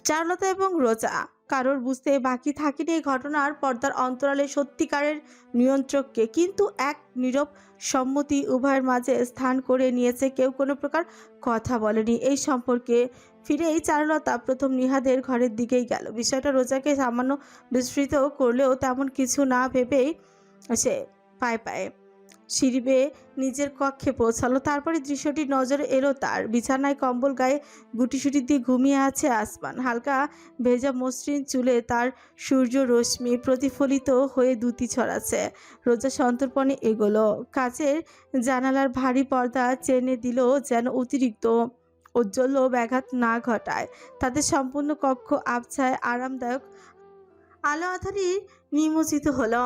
চারুলতা এবং রোজা কারোর বুঝতে বাকি থাকেনি এই ঘটনার পর্দার অন্তরালে সত্যিকারের নিয়ন্ত্রককে, কিন্তু এক নীরব সম্মতি উভয়ের মাঝে স্থান করে নিয়েছে। কেউ কোনো প্রকার কথা বলেনি এই সম্পর্কে। ফিরেই চারুলতা প্রথম নিহাদের ঘরের দিকেই গেল। বিষয়টা রোজাকে সামান্য বিস্মৃত করলেও তেমন কিছু না ভেবেই সে পায়ে পায়ে সিঁড়ি বেয়ে নিজের কক্ষে পৌঁছালো। তারপরে দৃশ্যটি নজরে এলো তার। বিছানায় কম্বল গায়ে গুটিসুটি দিয়ে ঘুমিয়ে আছে আসমান। হালকা ভেজা মসৃণ চুলে তার সূর্য রশ্মি প্রতিফলিত হয়ে দ্যুতি ছড়াচ্ছে। রোজা সন্তর্পণে এগোলো। কাচের জানালার ভারী পর্দা চেনে দিল যেন অতিরিক্ত ঔজ্জ্বল্য ব্যাঘাত না ঘটায়। তাদের সম্পূর্ণ কক্ষ আবছায় আরামদায়ক আলো আঁধারি নিমজ্জিত হলো।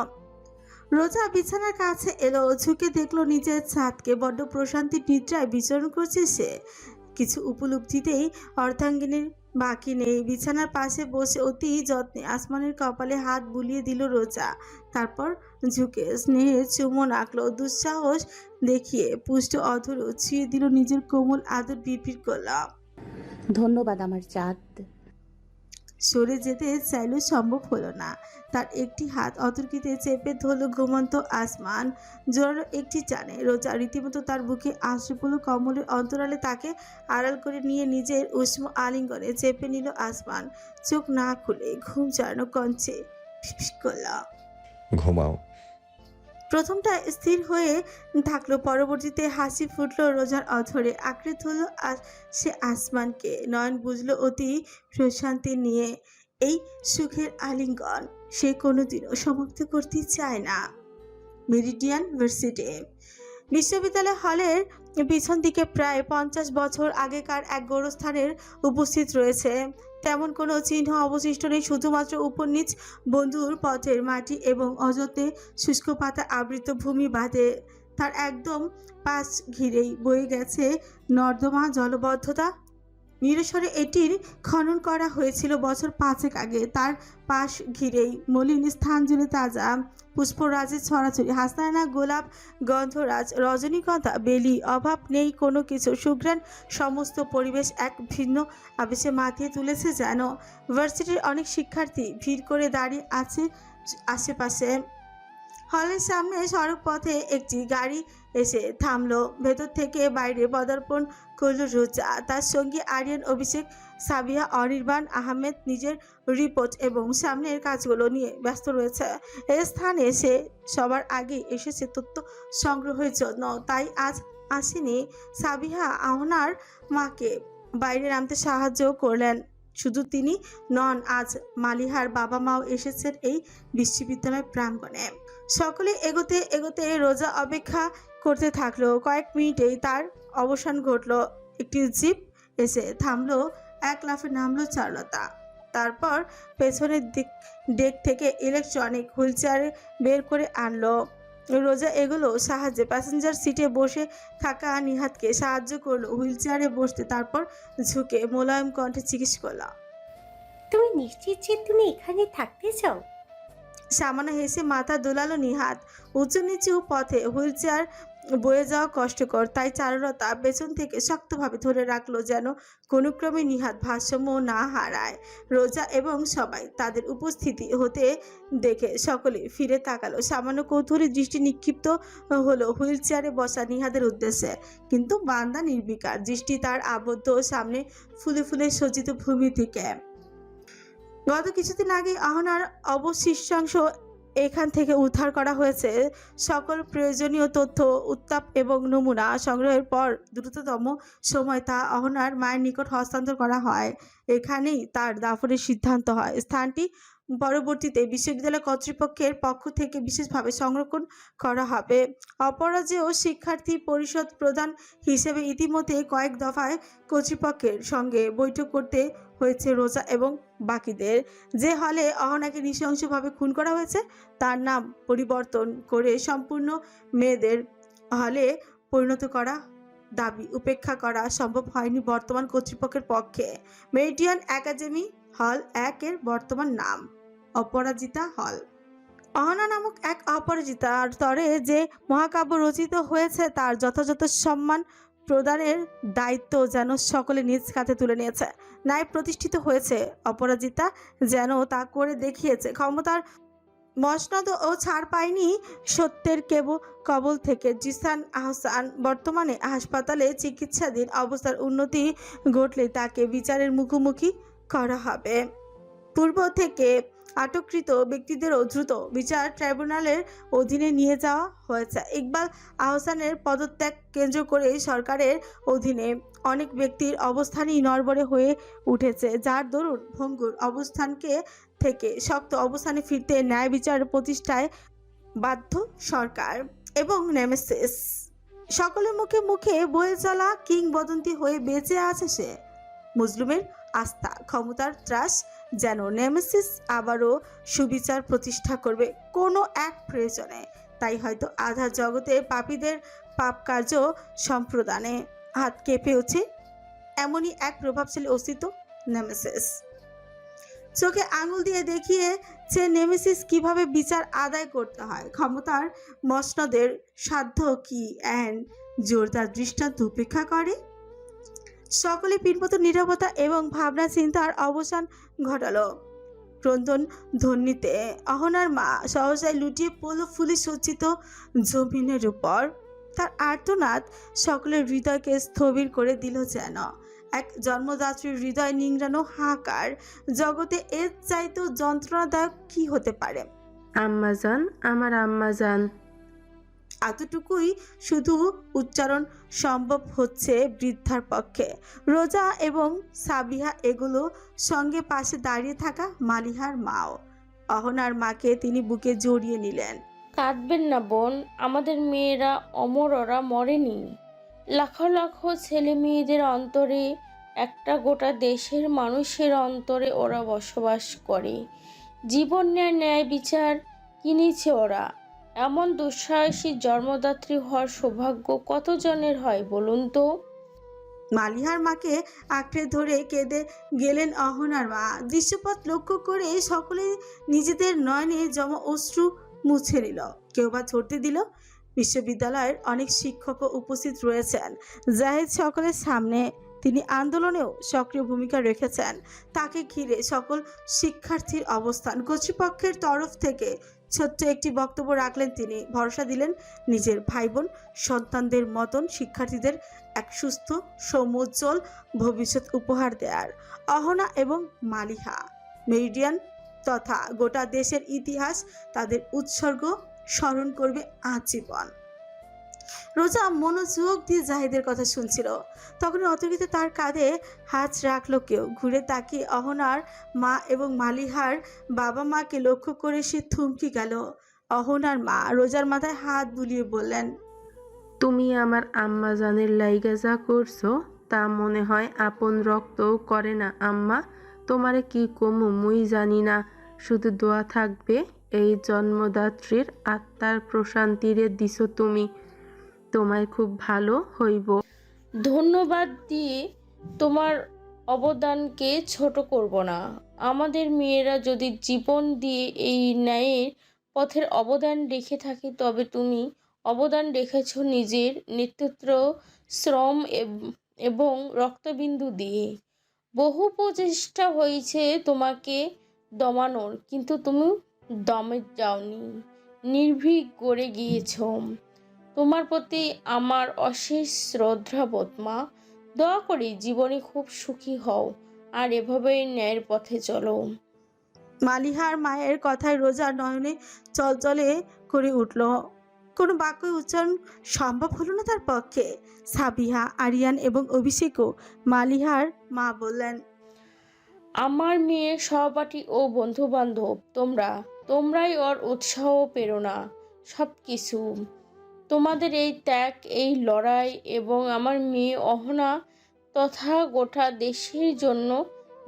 রোজা বিছানার কাছে এলো, ঝুঁকে দেখলো নিজের ছাদকে। বড্ড প্রশান্তির নিদ্রায় বিচরণ করছে সে। কিছু উপলব্ধিতেই অর্ধাঙ্গিনীর বাকি নেই। বিছানার পাশে বসে অতি যত্নে আসমানের কপালে হাত বুলিয়ে দিল রোজা। তারপর ঝুঁকে স্নেহের চুমো আঁকলো। দুঃসাহস দেখিয়ে পুষ্ট অধর ছুঁয়ে দিল নিজের কোমল আদর। বিড়বিড় করলাম, ধন্যবাদ আমার চাঁদ। সরে যেতে চাইলেও সম্ভব হলো না। তার একটি হাত অতর্কিতে চেপে ধরল ঘুমন্ত আসমান। জোরালো একটি টানে রোজা রীতিমতো তার বুকে আশ্রয় পড়ল। কমলের অন্তরালে তাকে আড়াল করে নিয়ে নিজের উষ্ণ আলিঙ্গনে চেপে নিল আসমান। চোখ না খুলে ঘুম জড়ানো কঞ্চে ফিসফিস করল। ঘুমাও। প্রথমটা স্থির হয়ে থাকলো, পরবর্তীতে হাসি ফুটলো রোজার অধরে। আঁকড়ে ধরল সে আসমানকে। নয়ন বুঝলো অতি প্রশান্তি নিয়ে এই সুখের আলিঙ্গন সে কোনোদিনও সমাপ্ত করতে চায় না। মেরিডিয়ান ভার্সিটি বিশ্ববিদ্যালয় হলের পিছন দিকে প্রায় 50 বছর আগেকার এক গোরস্থানের উপস্থিত রয়েছে। তেমন কোনো চিহ্ন অবশিষ্ট নেই, শুধুমাত্র উপর নিচ বন্ধুর পথের মাটি এবং অযত্নে শুষ্ক পাতা আবৃত ভূমি বাদে। তার একদম পাশ ঘিরেই বয়ে গেছে নর্দমা জলবদ্ধতা। নিরসরে এটির খনন করা হয়েছিল বছর 5 আগে। তার পাশ ঘিরেই মলিন স্থান জুড়ে তাজা পুষ্পরাজের ছড়াছড়ি। হাসনায়না, গোলাপ, গন্ধরাজ, রজনীগন্ধা, বেলি, অভাব নেই কোনো কিছু। সুঘ্রাণ সমস্ত পরিবেশ এক ভিন্ন আবেশে মাতিয়ে তুলেছে যেন। ভার্সিটির অনেক শিক্ষার্থী ভিড় করে দাঁড়িয়ে আছে আশেপাশে। হলের সামনে সড়ক পথে একটি গাড়ি এসে থামলো। ভেতর থেকে বাইরে পদার্পণ করল রোজা। তার সঙ্গী আরিয়ান, অভিষেক, সাবিয়া, অনির্বাণ আহমেদ নিজের রিপোর্ট এবং সামনের কাজগুলো নিয়ে ব্যস্ত রয়েছে। এই স্থানে এসে সবার আগে এসেছে তথ্য সংগ্রহের জন্য। তাই আজ আসেনি। সাবিহা আহনার মাকে বাইরে নামতে সাহায্য করলেন। শুধু তিনি নন, আজ মালিহার বাবা মাও এসেছেন এই বিশ্ববিদ্যালয় প্রাঙ্গণে। সকলে এগোতে এগোতে রোজা অপেক্ষা করতে থাকলো। কয়েক মিনিটেই তার অবসান ঘটলো। একটি জিপ এসে থামলো। এক লাফে নামলো চারুলতা। তারপর পেছনের ডেক থেকে ইলেকট্রনিক হুইলচেয়ার বের করে আনলো। রোজা এগুলো সাহায্যে প্যাসেঞ্জার সিটে বসে থাকা নিহাতকে সাহায্য করলো হুইলচেয়ারে বসতে। তারপর ঝুঁকে মোলায়েম কণ্ঠে জিজ্ঞেস করলো, তুমি নিশ্চিত যে তুমি এখানে থাকতে চাও? সামান্য হেসে মাথা দোলালো নিহাত। উঁচু নিচু পথে হুইলচেয়ার বয়ে যাওয়া কষ্টকর, তাই চারুলতা পেছন থেকে শক্তভাবে ধরে রাখলো যেন কোনো ক্রমে নিহাত ভারসাম্য না হারায়। রোজা এবং সবাই তাদের উপস্থিতি হতে দেখে সকলে ফিরে তাকালো। সামান্য কৌতূহলী দৃষ্টি নিক্ষিপ্ত হলো হুইলচেয়ারে বসা নিহাদের উদ্দেশ্যে, কিন্তু বান্দা নির্বিকার দৃষ্টি তার আবদ্ধ সামনে ফুলে ফুলে সজ্জিত ভূমি থেকে। গত কিছুদিন আগে আহনার অবশিষ্টাংশ এখান থেকে উদ্ধার করা হয়েছে। সকল প্রয়োজনীয় তথ্য, উত্তাপ এবং নমুনা সংগ্রহের পর দ্রুততম সময় তা আহনার মায়ের নিকট হস্তান্তর করা হয়। এখানেই তার দাফনের সিদ্ধান্ত হয়। স্থানটি পরবর্তীতে বিশ্ববিদ্যালয় কর্তৃপক্ষের পক্ষ থেকে বিশেষভাবে সংরক্ষণ করা হবে। অপরাজেয় শিক্ষার্থী পরিষদ প্রধান হিসেবে ইতিমধ্যে কয়েক দফায় কর্তৃপক্ষের সঙ্গে বৈঠক করতে হয়েছে রোজা এবং বাকিদের। যে হলে অহনাকে নৃশংসভাবে খুন করা হয়েছে তার নাম পরিবর্তন করে সম্পূর্ণ মেয়েদের হলে পরিণত করা দাবি উপেক্ষা করা সম্ভব হয়নি বর্তমান কর্তৃপক্ষের পক্ষে। মেরিডিয়ান একাডেমি হল 1 এর বর্তমান নাম অপরাজিতা হল। অহনা নামক এক অপরাজিতার তরে যে মহাকাব্য রচিত হয়েছে তার যথাযথ সম্মান প্রদানের দায়িত্ব যেন সকলে নিজ কাঁধে তুলে নিয়েছে। ন্যায় প্রতিষ্ঠিত হয়েছে, অপরাজিতা যেন তা করে দেখিয়েছে। ক্ষমতার মসনদ ও ছাড় পায়নি সত্যের কবল থেকে। জিসান আহসান বর্তমানে হাসপাতালে চিকিৎসাধীন। অবস্থার উন্নতি ঘটলে তাকে বিচারের মুখোমুখি করা হবে। পূর্ব থেকে আটককৃত ব্যক্তিদেরও দ্রুত বিচার ট্রাইব্যুনালের অধীনে নিয়ে যাওয়া হয়েছে। ইকবাল আহসানের পদত্যাগ কেন্দ্র করে সরকারের অধীনে অনেক ব্যক্তির অবস্থানই নড়বড়ে হয়ে উঠেছে, যার দরুন ভঙ্গুর অবস্থানকে থেকে শক্ত অবস্থানে ফিরতে ন্যায় বিচার প্রতিষ্ঠায় বাধ্য সরকার এবং নেমেসিস। সকলের মুখে মুখে বয়ে চলা কিংবদন্তি হয়ে বেঁচে আছে সে। মুসলিমের আস্থা, ক্ষমতার ত্রাস যেন নেমেসিস আবারও সুবিচার প্রতিষ্ঠা করবে কোনো এক প্রয়োজনে। তাই হয়তো আধা জগতে পাপীদের পাপ কার্য সম্প্রদানে হাত কেঁপে ওঠে এমনই এক প্রভাবশালী অস্তিত্ব নেমেসিস। চোখে আঙুল দিয়ে দেখিয়েছে নেমেসিস কিভাবে বিচার আদায় করতে হয়। ক্ষমতার মসনদের সাধ্য কি অ্যান্ড জোরদার দৃষ্টান্ত উপেক্ষা করে। সকলে পিনপত নীরবতা এবং ভাবনা চিন্তার অবসান ঘটালো। ক্রন্দন ধ্বনিতে অহনার মা সহসায় লুটিয়ে পড়ল ফুলে সজ্জিত জমিনের উপর। তার আর্তনাদ সকলের হৃদয়কে স্থবির করে দিল যেন। এক জন্মদাত্রীর হৃদয় নিংড়ানো হাহাকার। জগতে এর চাইতেও যন্ত্রণাদায়ক কি হতে পারে? আম্মাজান, আমার আম্মাজান। এতটুকুই শুধু উচ্চারণ সম্ভব হচ্ছে বৃদ্ধার পক্ষে। রোজা এবং সাবিহা এগুলো সঙ্গে পাশে দাঁড়িয়ে থাকা মালিহার মাও। অহনার মাকে তিনি বুকে জড়িয়ে নিলেন। কাঁদবেন না বোন, আমাদের মেয়েরা অমর, ওরা মরেনি। লাখো লাখো ছেলে মেয়েদের অন্তরে, একটা গোটা দেশের মানুষের অন্তরে ওরা বসবাস করে। জীবন নেয় ন্যায় বিচার কিনেছে ওরা। এমন দুঃসাহসী জন্মদাত্রী হওয়ার সৌভাগ্য কতজনের হয় বলুন তো? মালিহার মাকে আঁকড়ে ধরে কেঁদে গেলেন অহনার মা। দৃশ্যপট লক্ষ্য করে সকলে নিজেদের নয়নে জমা অশ্রু মুছে নিল, কেউ বা ঝরতে দিল। বিশ্ববিদ্যালয়ের অনেক শিক্ষকও উপস্থিত রয়েছেন জাহিদ সকলের সামনে। তিনি আন্দোলনেও সক্রিয় ভূমিকা রেখেছেন। তাকে ঘিরে সকল শিক্ষার্থীর অবস্থান। কর্তৃপক্ষের তরফ থেকে ছোট্ট একটি বক্তব্য রাখলেন তিনি। ভরসা দিলেন নিজের ভাই বোন সন্তানদের মতন শিক্ষার্থীদের এক সুস্থ সমুজ্জ্বল ভবিষ্যৎ উপহার দেয়ার। অহনা এবং মালিহা মেরিডিয়ান তথা গোটা দেশের ইতিহাস তাদের উৎসর্গ স্মরণ করবে আজীবন। রোজা মনোযোগ দিয়ে জাহিদের কথা শুনছিল। তখন অতর্কিত তার কাঁধে হাত রাখলো কেউ। ঘুরে তাকিয়ে অহনার মা এবং মালিহার বাবা মাকে লক্ষ্য করে সে থমকে গেল। অহনার মা রোজার মাথায় হাত বুলিয়ে বললেন, তুমি আমার আম্মাজানের লাইগা যা করছো তা মনে হয় আপন রক্তও করে না আম্মা। তোমারে কি কমু মুই জানি না, শুধু দোয়া থাকবে এই জন্মদাত্রীর আত্মার প্রশান্তিরে দিছো তুমি। তোমায় খুব ভালো হইব। ধন্যবাদ দিয়ে তোমার অবদানকে ছোট করব না। আমাদের মেয়েরা যদি জীবন দিয়ে এই ন্যায়ের পথের অবদান রেখে থাকে, তবে তুমি অবদান রেখেছ নিজের নেতৃত্ব, শ্রম এবং রক্তবিন্দু দিয়ে। বহু প্রচেষ্টা হয়েছে তোমাকে দমানোর, কিন্তু তুমি দমে যাওনি, নির্ভীক গড়ে গিয়েছ। তোমার প্রতি আমার অশেষ শ্রদ্ধাবোধ মা। দোয়া করি জীবনে খুব সুখী হও আর এভাবেই ন্যায়ের পথে চলো। মালিহার মায়ের কথায় রোজা নয়নে চলচলে করে উঠল। কোনো বাক্য উচ্চারণ সম্ভব হলো না তার পক্ষে। সাবিহা, আরিয়ান এবং অভিষেকও। মালিহার মা বললেন, আমার মেয়ের সহপাঠী ও বন্ধু বান্ধব তোমরাই ওর উৎসাহ, প্রেরণা, সব কিছু। তোমাদের এই ত্যাগ, এই লড়াই এবং আমার মেয়ে অহনা তথা গোটা দেশের জন্য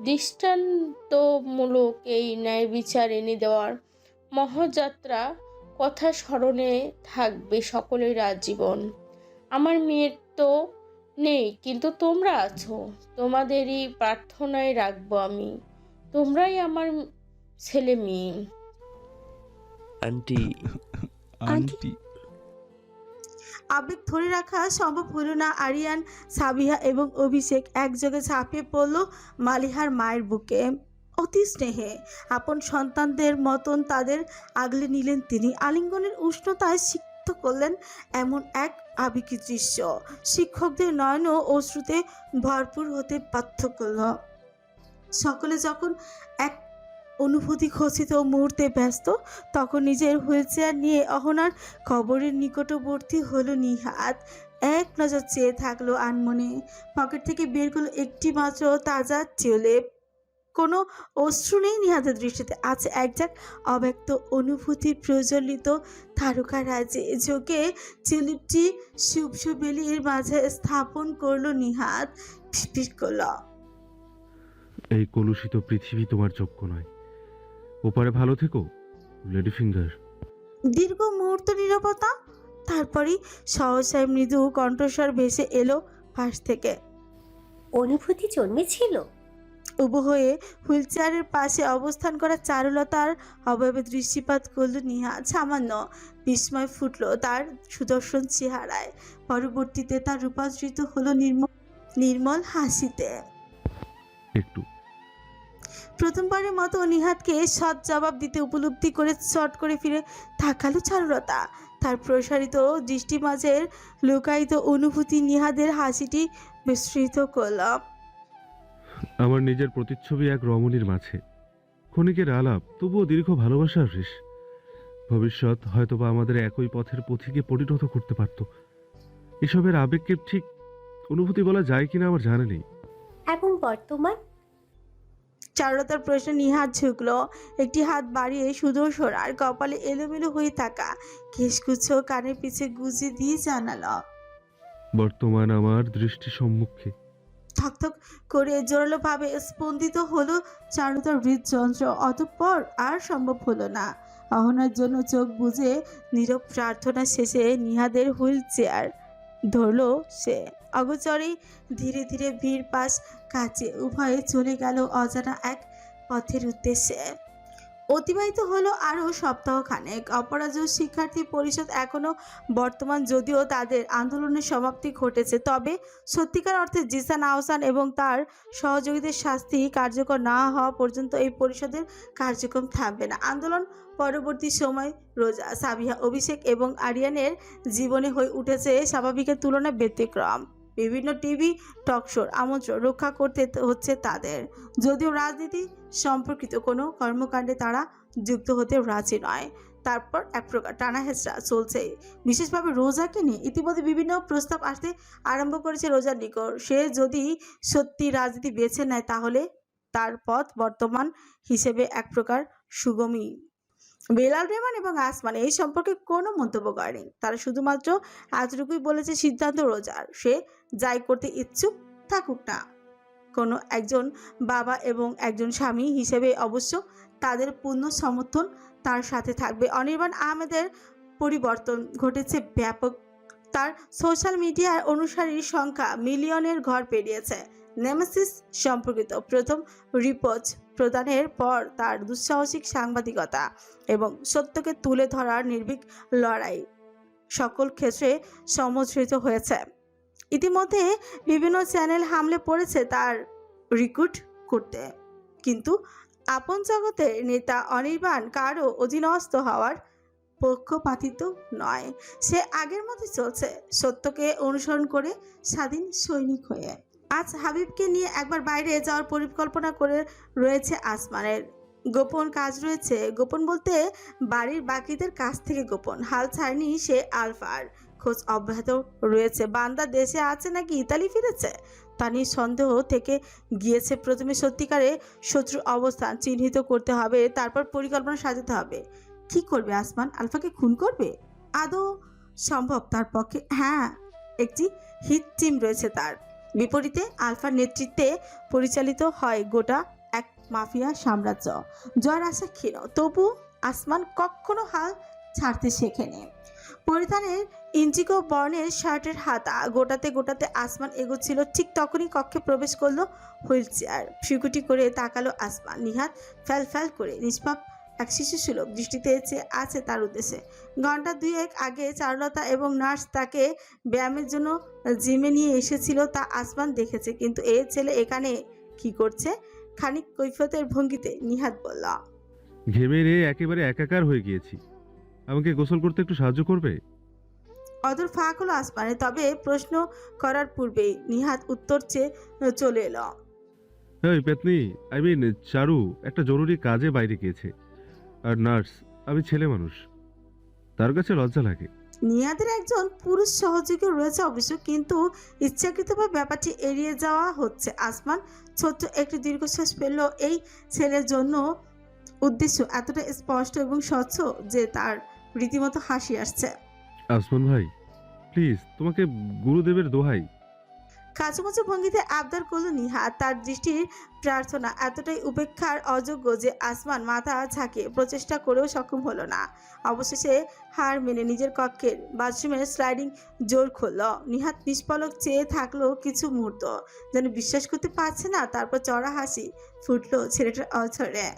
দৃষ্টান্তমূলক এই ন্যায় বিচার এনে দেওয়ার মহাযাত্রা কথা স্মরণে থাকবে সকলের আজীবন। আমার মেয়ের তো নেই, কিন্তু তোমরা আছো। তোমাদেরই প্রার্থনায় রাখবো আমি। তোমরাই আমার ছেলে মেয়ে। Aunty, aunty. আবেগ ধরে রাখা সম্ভব হলো না। আরিয়ান, সাবিহা এবং অভিষেক একযোগে ঝাঁপিয়ে পড়ল মালিহার মায়ের বুকে। অতি স্নেহে আপন সন্তানদের মতন তাদের আগলে নিলেন তিনি। আলিঙ্গনের উষ্ণতায় সিক্ত করলেন এমন এক আবেগী দৃশ্য শিক্ষকদের নয়নও অশ্রুতে ভরপুর হতে বাধ্য করল। সকলে যখন এক অনুভূতি খচিত মুহূর্তে ব্যস্ত, তখন নিজের হুইলচেয়ার নিয়ে অহনার কবরের নিকটবর্তী হলো নিহাত। এক নজর চেয়ে থাকলো আনমনে। পকেট থেকে বের করলো একটি মাত্র তাজা টিউলিপ। কোনো অশ্রু নেই নিহাতের দৃষ্টিতে, আছে একজাক অব্যক্ত অনুভূতির প্রজ্বলিত তারকা রাজে। ঝোঁকে টিউলিপটি শুভ্র বেলির মাঝে স্থাপন করলো নিহাত। ফিসফিস করল, এই কলুষিত পৃথিবী তোমার যোগ্য নয়। ওপারে ভালো থেকো লেডি ফিঙ্গার। দীর্ঘ মুহূর্ত নীরবতা, তারপরই সহসায় মৃদু কণ্ঠস্বর ভেসে এলো পাশ থেকে। অনুভূতি জন্মেছিল। উবু হয়ে হুইলচেয়ারের পাশে অবস্থান করা চারুলতার অবয়বে দৃষ্টিপাত করল নিহাত। সামান্য বিস্ময় ফুটল তার সুদর্শন চেহারায়। পরবর্তীতে তার রূপান্তরিত হলো নির্মল হাসিতে। একটু প্রথমবারের মতো নিহাতকে সৎ জবাব দিতে উপলব্ধি করে চট করে ফিরে তাকালো চারুলতা। তার প্রসারিত দৃষ্টি মাঝের লুকায়িত অনুভূতি নিহাদের হাসিটি বিস্তৃত করল। আমার নিজের প্রতিচ্ছবি এক রমণীর মাঝে, ক্ষণিকের আলাপ, তবুও দীর্ঘ ভালোবাসার রেশ। ভবিষ্যৎ হয়তোবা আমাদের একই পথের পথিকে পরিণত করতে পারত। এসবের আবেগকে ঠিক অনুভূতি বলা যায় কিনা আমার জানা নেই। এবং বর্তমান চারুলতার প্রশ্নে নিহাত ঝুঁকল, একটি হাত বাড়িয়ে সুদর্শন আর কপালে এলোমেলো হয়ে থাকা কেশগুচ্ছ কানের পিছে গুজে দিয়ে জানালো। বর্তমান আমার দৃষ্টি সম্মুখে। থকথক করে জোরালো ভাবে স্পন্দিত হলো চারুলতার হৃদযন্ত্র। অতঃপর আর সম্ভব হলো না। অহনার জন্য চোখ বুজে নীরব প্রার্থনা শেষে নিহাদের হুইল চেয়ার ধরল সে। অগোচরেই ধীরে ধীরে ভিড় পাশ কাছে উভয়ে চলে গেল অজানা এক পথের উদ্দেশ্যে। অতিবাহিত হলো আরও সপ্তাহখানেক। অপরাজয় শিক্ষার্থী পরিষদ এখনও বর্তমান, যদিও তাদের আন্দোলনের সমাপ্তি ঘটেছে। তবে সত্যিকার অর্থে জিসান আহসান এবং তার সহযোগীদের শাস্তি কার্যকর না হওয়া পর্যন্ত এই পরিষদের কার্যক্রম থামবে না। আন্দোলন পরবর্তী সময় রোজা, সাবিহা, অভিষেক এবং আরিয়ানের জীবনে হয়ে উঠেছে স্বাভাবিকের তুলনায় ব্যতিক্রম। বিভিন্ন টিভি টকশোর আমন্ত্রণ রক্ষা করতে হচ্ছে তাদের, যদিও রাজনীতি সম্পর্কিত কোনো কর্মকাণ্ডে তারা যুক্ত হতে রাজি নয়। তারপর এক প্রকার টানা হেঁচড়া চলছে, বিশেষভাবে রোজাকে নিয়ে। ইতিমধ্যে বিভিন্ন প্রস্তাব আসতে আরম্ভ করেছে রোজার নিকট। সে যদি সত্যি রাজনীতি বেছে নেয়, তাহলে তার পথ বর্তমান হিসেবে এক প্রকার সুগমী। বেলাল রেহমান এবং আসমান এই সম্পর্কে কোনো মন্তব্য করেনি। তারা শুধুমাত্র এতটুকুই বলেছে, সিদ্ধান্ত রোজার, সে যাই করতে ইচ্ছুক থাকুক না। কোনো একজন বাবা এবং একজন স্বামী হিসেবে অবশ্য তাদের পূর্ণ সমর্থন তার সাথে থাকবে। অনির্বাণ আহমেদের পরিবর্তন ঘটেছে ব্যাপক। তার সোশ্যাল মিডিয়ার অনুসারীর সংখ্যা মিলিয়নের ঘর পেরিয়েছে। নেমেসিস সম্পর্কিত প্রথম রিপোর্ট প্রদানের পর তার দুঃসাহসিক সাংবাদিকতা এবং সত্যকে তুলে ধরার নির্ভীক লড়াই সকল ক্ষেত্রে সমর্থিত হয়েছে। ইতিমধ্যে বিভিন্ন চ্যানেল হামলে পড়েছে তার রিক্রুট করতে, কিন্তু আপন জগতের নেতা অনির্বাণ কারও অধীনস্থ হওয়ার পক্ষপাতিত নয়। সে আগের মতো চলছে, সত্যকে অনুসরণ করে, স্বাধীন সৈনিক হয়ে। আজ হাবিবকে নিয়ে একবার বাইরে যাওয়ার পরিকল্পনা করে রয়েছে আসমানের। গোপন কাজ রয়েছে, গোপন বলতে বাড়ির বাকিদের কাছ থেকে গোপন। হাল ছাড়েনি সে আলফার। খোঁজ অব্যাহত রয়েছে। বান্দা দেশে আছে নাকি ইতালি ফিরেছে তা নিয়ে সন্দেহ থেকে গিয়েছে। প্রথমে সত্যিকারে শত্রু অবস্থান চিহ্নিত করতে হবে, তারপর পরিকল্পনা সাজাতে হবে। কি করবে আসমান? আলফাকে খুন করবে? আদৌ সম্ভব তার পক্ষে? হ্যাঁ, একটি হিট টিম রয়েছে তার। বিপরীতে আলফার নেতৃত্বে পরিচালিত হয় গোটা এক মাফিয়া সাম্রাজ্য। জয়ের আশা ক্ষীণ, তবু আসমান কখনো হাল ছাড়তে শেখেনি। পরিধানের ইঞ্জিগো বর্ণের শার্টের হাতা গোটাতে গোটাতে আসমান এগোচ্ছিল। ঠিক তখনই কক্ষে প্রবেশ করলো হুইল চেয়ার। ফিকুটি করে তাকালো আসমান। নিহাত ফ্যাল ফ্যাল করে নিষ্পাপ এক শিশু সুলভ দৃষ্টিতে চেয়ে আছে তার উদ্দেশ্যে। ঘন্টা দুয়েক আগে চারুলতা এবং নার্স তাকে ব্যায়ামের জন্য জিমে নিয়ে এসেছিল তা আসমান দেখেছে, কিন্তু এ ছেলে এখানে কি করছে? খানিক কৈফিয়তের ভঙ্গিতে নিহাত বলল, ঘেমে রে একেবারে একাকার হয়ে গিয়েছি, আমাকে গোসল করতে একটু সাহায্য করবে? অদূর ফাঁক হলো আসমানে, তবে প্রশ্ন করার পূর্বেই নিহাত উত্তর চেয়ে চলে এলো। ওই পেতনি, চারু একটা জরুরি কাজে বাইরে গিয়েছে। আর নার্স, আমি ছেলে মানুষ, তার কাছে লজ্জা লাগে। নিহাতের একজন পুরুষ সহযোগী রয়েছে অবশ্য, কিন্তু ইচ্ছাকৃতভাবে ব্যাপারটি এড়িয়ে যাওয়া হচ্ছে। আসমান ছোট্ট একটি দীর্ঘশ্বাস ফেলল। এই ছেলের জন্য উদ্দেশ্য এতটা স্পষ্ট এবং স্বচ্ছ যে তার রীতিমতো হাসি আসছে। আসমান ভাই, প্লিজ, তোমাকে গুরুদেবের দোহাই। কাঁচুমাচু ভঙ্গিতে আবদার করল নিহাত। তার দৃষ্টির প্রার্থনা এতটাই উপেক্ষার অযোগ্য যে আসমান মাথা ঝাঁকিয়ে প্রচেষ্টা করেও সক্ষম হলো না। অবশেষে হার মেনে নিজের কক্ষের বাথরুমের স্লাইডিং জোর খুলল। নিহাত নিষ্পলক চেয়ে থাকলো কিছু মুহূর্ত, যেন বিশ্বাস করতে পারছে না। তারপর চড়া হাসি ফুটলো ছেলেটার অঝরে।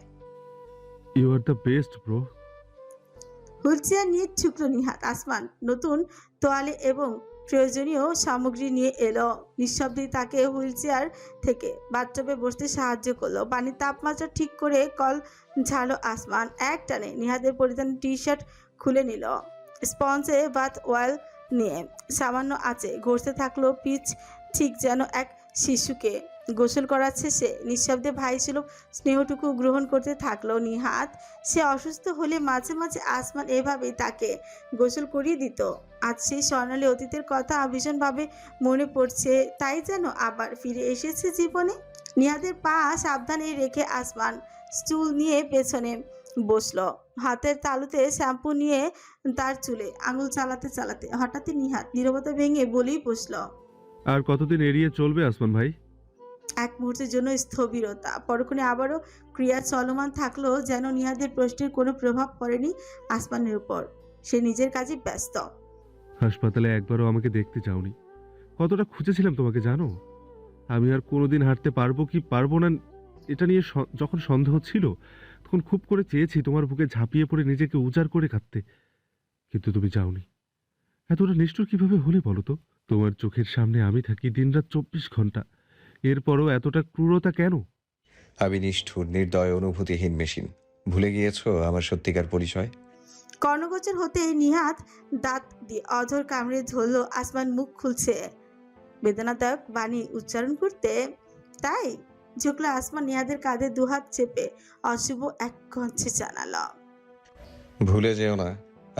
You are the best bro. Wheelchair নিয়ে ছুকলো নিহাত। আসমান নতুন তোয়ালে এবং প্রয়োজনীয় সামগ্রী নিয়ে এলো। নিঃশব্দেই তাকে হুইল চেয়ার থেকে বাথটবে বসতে সাহায্য করলো। পানির তাপমাত্রা ঠিক করে কল ঝাড়লো আসমান। এক টানে নিহাতের পরিধান টি শার্ট খুলে নিল। স্পঞ্জে বাথ অয়েল নিয়ে সামান্য আঁচে ঘষতে থাকলো পিচ, ঠিক যেন এক শিশুকে গোসল করাচ্ছে সে। নিঃশব্দে ভাই সুলভ স্নেহটুকু গ্রহণ করতে থাকলো নিহাত। সে অসুস্থ হলে মাঝে মাঝে আসমান এভাবেই তাকে গোসল করিয়ে দিত। আজ সেই স্বর্ণালী অতীতের কথা ভীষণভাবে মনে পড়ছে, তাই যেন আবার ফিরে এসেছে জীবনে। নিহাতের পা সাবধানে রেখে আসমান স্টুল নিয়ে পেছনে বসলো। হাতের তালুতে শ্যাম্পু নিয়ে তার চুলে আঙুল চালাতে চালাতে হঠাৎই নিহাত নীরবতা ভেঙে বলেই বসলো, আর কতদিন এড়িয়ে চলবে আসমান ভাই? এক মুহূর্তের জন্য স্থবিরতা, পরক্ষণে আবারও ক্রিয়া চলমান থাকলো, যেন নিহাদের প্রশ্নের কোনো প্রভাব পড়েনি আসমানের উপর। সে নিজের কাজে ব্যস্ত। হাসপাতালে একবারও আমাকে দেখতে যাওনি, কতটা খুঁজেছিলাম তোমাকে জানো? আমি আর কোনোদিন হাঁটতে পারবো কি পারবো না এটা নিয়ে যখন সন্দেহ ছিল, তখন খুব করে চেয়েছি তোমার বুকে ঝাঁপিয়ে পড়ে নিজেকে উজাড় করে কাঁদতে, কিন্তু তুমি যাওনি। এতটা নিষ্ঠুর কিভাবে হলে বলো তো? তোমার চোখের সামনে আমি থাকি দিনরাত 24 ঘন্টা, এরপরও এতটা ক্রূরতা কেন? আমি নিষ্ঠুর, নির্দয়, অনুভূতিহীন মেশিন। ভুলে গিয়েছো আমার সত্যিকার পরিচয়? কর্ণগোচর হতে নিহাত দাঁত দিয়ে অধর কামড়ে ধরল। আসমান মুখ খুলছে বেদনাদায়ক বাণী উচ্চারণ করতে, তাই ঝুঁকলো আসমান নিহাদের কাঁধে দুহাত চেপে অশুভ এক কঞ্চে জানালো, ভুলে যেও না,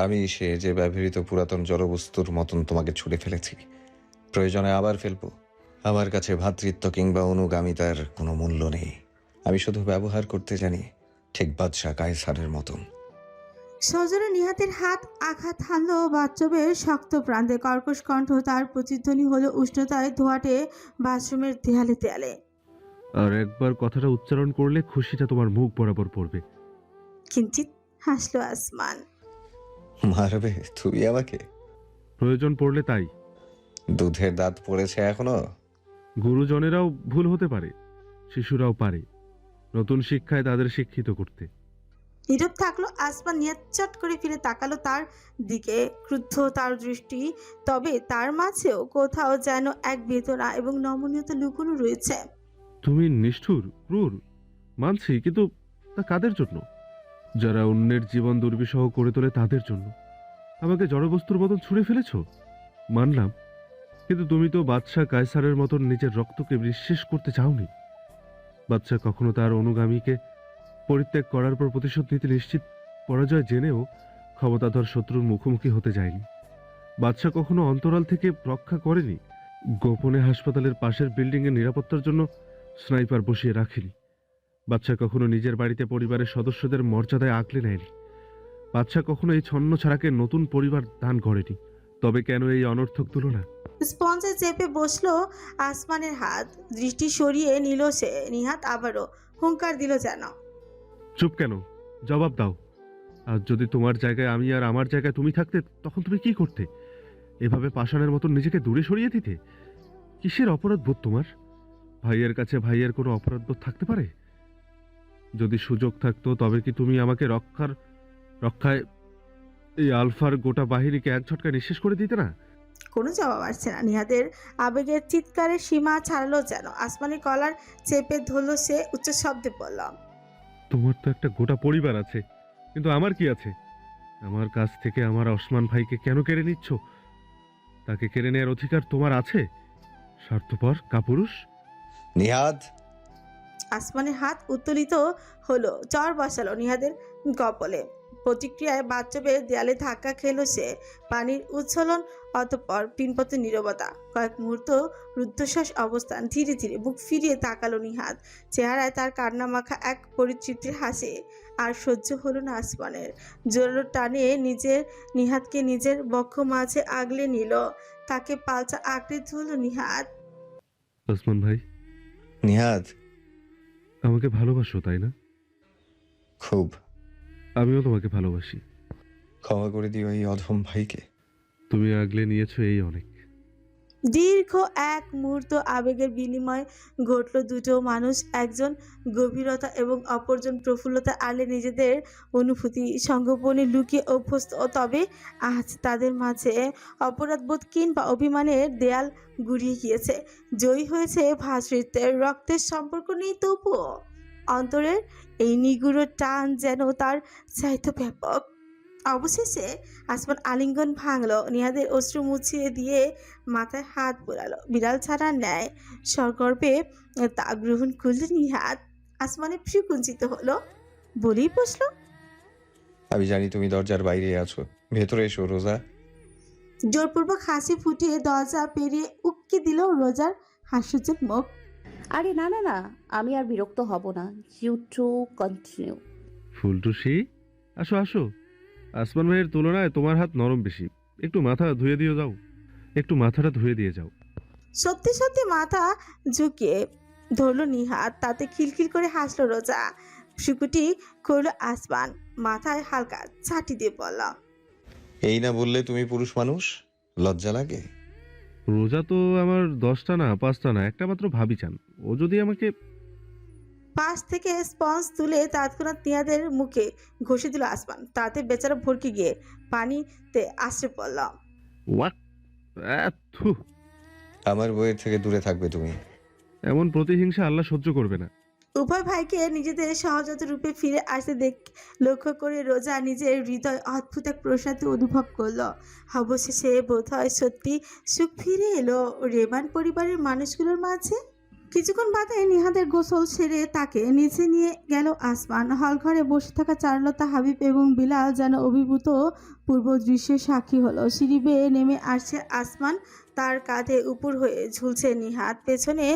আমি সে যে ব্যবহৃত পুরাতন জড়বস্তুর মতন তোমাকে ছুড়ে ফেলেছি, প্রয়োজনে আবার ফেলবো। আমার কাছে ভ্রাতৃত্ব কিংবা অনুগামিতার কোনো মূল্য নেই। আমি শুধু ব্যবহার করতে জানি, ঠিক বাদশা কায়সারের মতন। সজোরে নিহাতের হাত আঘাত হানলো বাথটবের শক্ত প্রান্তে। কর্কশ কণ্ঠ তার প্রতিধ্বনি হলো উষ্ণতায় ধোয়াটে বাথরুমের দেয়ালে দেয়ালে। আর একবার কথাটা উচ্চারণ করলে খুশিটা তোমার মুখ বরাবর পড়বে। কিঞ্চিত হাসলো আসমান। মারবে তুমি আমাকে? প্রয়োজন পড়লে তাই। দুধের দাঁত পড়েছে এখনো? গুরুজনেরাও ভুল হতে পারে, শিশুরাও পারে। নতুন শিক্ষায় তাদের শিক্ষিত করতে। নীরব থাকলো আসমান। নিহাত চট করে ফিরে তাকালো তার দিকে, ক্রুদ্ধ তার দৃষ্টি, তবে তার মাঝেও কোথাও যেন এক বেদনা এবং নমনীয়তা লুকোনো রয়েছে। তুমি নিষ্ঠুর, ক্রূর, মানছি, কিন্তু তা কাদের জন্য? যারা অন্যের জীবন দুর্বিষহ করে তোলে তাদের জন্য। আমাকে জড়বস্তুর মতন ছুঁড়ে ফেলেছ, মানলাম, কিন্তু তুমি তো বাদশা কায়সারের মতন নিজের রক্তকে নিঃশেষ করতে চাওনি। বাদশা কখনো তার অনুগামীকে পরিত্যাগ করার পর প্রতিশোধ নিতে নিশ্চিত পরাজয় জেনেও ক্ষমতাধর শত্রুর মুখোমুখি হতে যায়নি। বাদশা কখনো অন্তরাল থেকে রক্ষা করেনি। গোপনে হাসপাতালের পাশের বিল্ডিংয়ের নিরাপত্তার জন্য স্নাইপার বসিয়ে রাখেনি। বাদশা কখনো নিজের বাড়িতে পরিবারের সদস্যদের মর্যাদায় আঁকলে নেয়নি। বাদশা কখনো এই ছন্ন ছাড়াকে নতুন পরিবার দান করেনি। তবে কেন এই অনর্থক তুলনা? স্পঞ্জে চেপে বসলো আসমানের হাত, দৃষ্টি সরিয়ে নিল সে। নিহাত আবারও হুঙ্কার দিল যেন, চুপ কেন? জবাব দাও। আর যদি তোমার জায়গায় আমি আর আমার জায়গায় তুমি থাকতে, তখন তুমি কি করতে? এভাবে পাষাণের মতন নিজেকে দূরে সরিয়ে দিতে? কিসের অপরাধ বোধ তোমার? ভাইয়ের কাছে ভাইয়ের কোনো অপরাধ বোধ থাকতে পারে? যদি সুযোগ থাকতো তবে কি তুমি আমাকে রক্ষায় এই আলফার গোটা বাহিনীকে এক ঝটকা নিঃশেষ করে দিতে না? কোনো জবাব আসছে না। নিহাদের আবেগের চিৎকারের সীমা ছাড়লো যেন। আসমানের কলার চেপে ধরলো সে, উচ্চ শব্দে বলল, তোমার তো একটা গোটা পরিবার আছে, কিন্তু আমার কি আছে? আমার কাছ থেকে আমার ওসমান ভাইকে কেন কেড়ে নিচ্ছ? তাকে কেড়ে নেওয়ার অধিকার তোমার আছে, স্বার্থপর কাপুরুষ। নিহাদ, আসমানের হাত উত্তোলিত হলো, চর বসালো নিহাদের কপালে। প্রতিক্রিয়ায় বাথটবের দেয়ালে ধাক্কা খেলো সে। পানির উচ্ছলন, অতঃপর পিনপত নীরবতা। কয়েক মুহূর্ত রুদ্ধশ্বাস অবস্থান। ধীরে ধীরে বুক ফিরিয়ে তাকালো নিহাদ। চেহারায় তার কান্না মাখা এক পরিতৃপ্তির হাসি। আর সহ্য হলো না আসমানের। জোরালো টানে নিহাদকে নিজের বক্ষ মাঝে আগলে নিল। তাকে পালচা আঁকড়ে ধরল নিহাদ। ওসমান ভাই, নিহাদ, আমাকে ভালোবাসো তাই না? খুব। আমিও তোমাকে ভালোবাসি। ক্ষমা করে দিও এই অধম ভাইকে। তুমি আগলে নিয়েছো এই অনেক। দীর্ঘ এক মুহূর্ত আবেগের বিনিময় ঘটল দুটো মানুষ, একজন গভীরতা এবং অপরজন প্রফুল্লতা আড়ে নিজেদের অনুভূতি সংগোপনে লুকিয়ে অভ্যস্ত। তবে আজ তাদের মাঝে অপরাধবোধ কিংবা অভিমানের দেয়াল গুড়িয়ে গিয়েছে। জয়ী হয়েছে ভ্রাতৃত্বের, রক্তের সম্পর্ক নেই তবুও অন্তরের এই নিগুড়ো টান যেন তার চাইতো ব্যাপক। অবশেষে আসমান আলিঙ্গন ভাঙলো, নিহাদের অশ্রু মুছিয়ে দিয়ে মাথায় হাত বোলালো। বিড়াল ছাড়ার ন্যায় সগর্বে তা গ্রহণ করল নিহাদ। আসমানে কুঞ্চিত হলো, বলেই বসলো, আমি জানি তুমি দরজার বাইরে আছো, ভেতরে এসো রোজা। জোরপূর্বক হাসি ফুটিয়ে দরজা পেরিয়ে উক্কি দিল রোজার হাস্যজ্জ্বল মুখ। আরে না না না, আমি আর বিরক্ত হব না। You to continue. ফুলটুসি, আসো আসো। আসমান ভাইয়ের তুলনায় তোমার হাত নরম বেশি। একটু মাথাটা ধুয়ে দিয়ে যাও। সত্যি সত্যি মাথা ঝুঁকিয়ে ধরলো নিহাদ। তাতে খিলখিল করে হাসলো রোজা। শুকুটি করলো আসমান, মাথায় হালকা ছাটি দিয়ে বলল, এই না বললে তুমি পুরুষ মানুষ, লজ্জা লাগে? রোজা তো আমার 10টা না 5টা না, একটা মাত্র ভাবি চান। ও যদি আমাকে... পাশ থেকে স্পঞ্জ তুলে তৎক্ষণাৎ নিহাদের মুখে ঘষে দিল আসমান। তাতে বেচারা ভরকে গিয়ে পানিতে আশ্রে পড়ল। ওয়াক, থু। আমার বইয়ের থেকে দূরে থাকবে তুমি। এমন প্রতিহিংসা আল্লাহ সহ্য করবে না। উভয় ভাইকে নিজেদের সহজাত রূপে ফিরে আসতে লক্ষ্য করে রোজা নিজের হৃদয় অদ্ভুত এক প্রশান্তি অনুভব করলো। অবশেষে বোধ হয় সত্যি সুখ ফিরে এলো রেবান পরিবারের মানুষগুলোর মাঝে। কিছুক্ষণ বাদে নিহাদের গোসল সেরে তাকে নিচে নিয়ে গেল আসমান। হল ঘরে বসে থাকা চারুলতা, হাবিব এবং বিলাল যেন অভিভূত পূর্ব দৃশ্যের সাক্ষী হলো। সিঁড়ি বেয়ে নেমে আসছে আসমান, তার কাঁধে উপর হয়ে ঝুলছে নিহাদ, পেছনে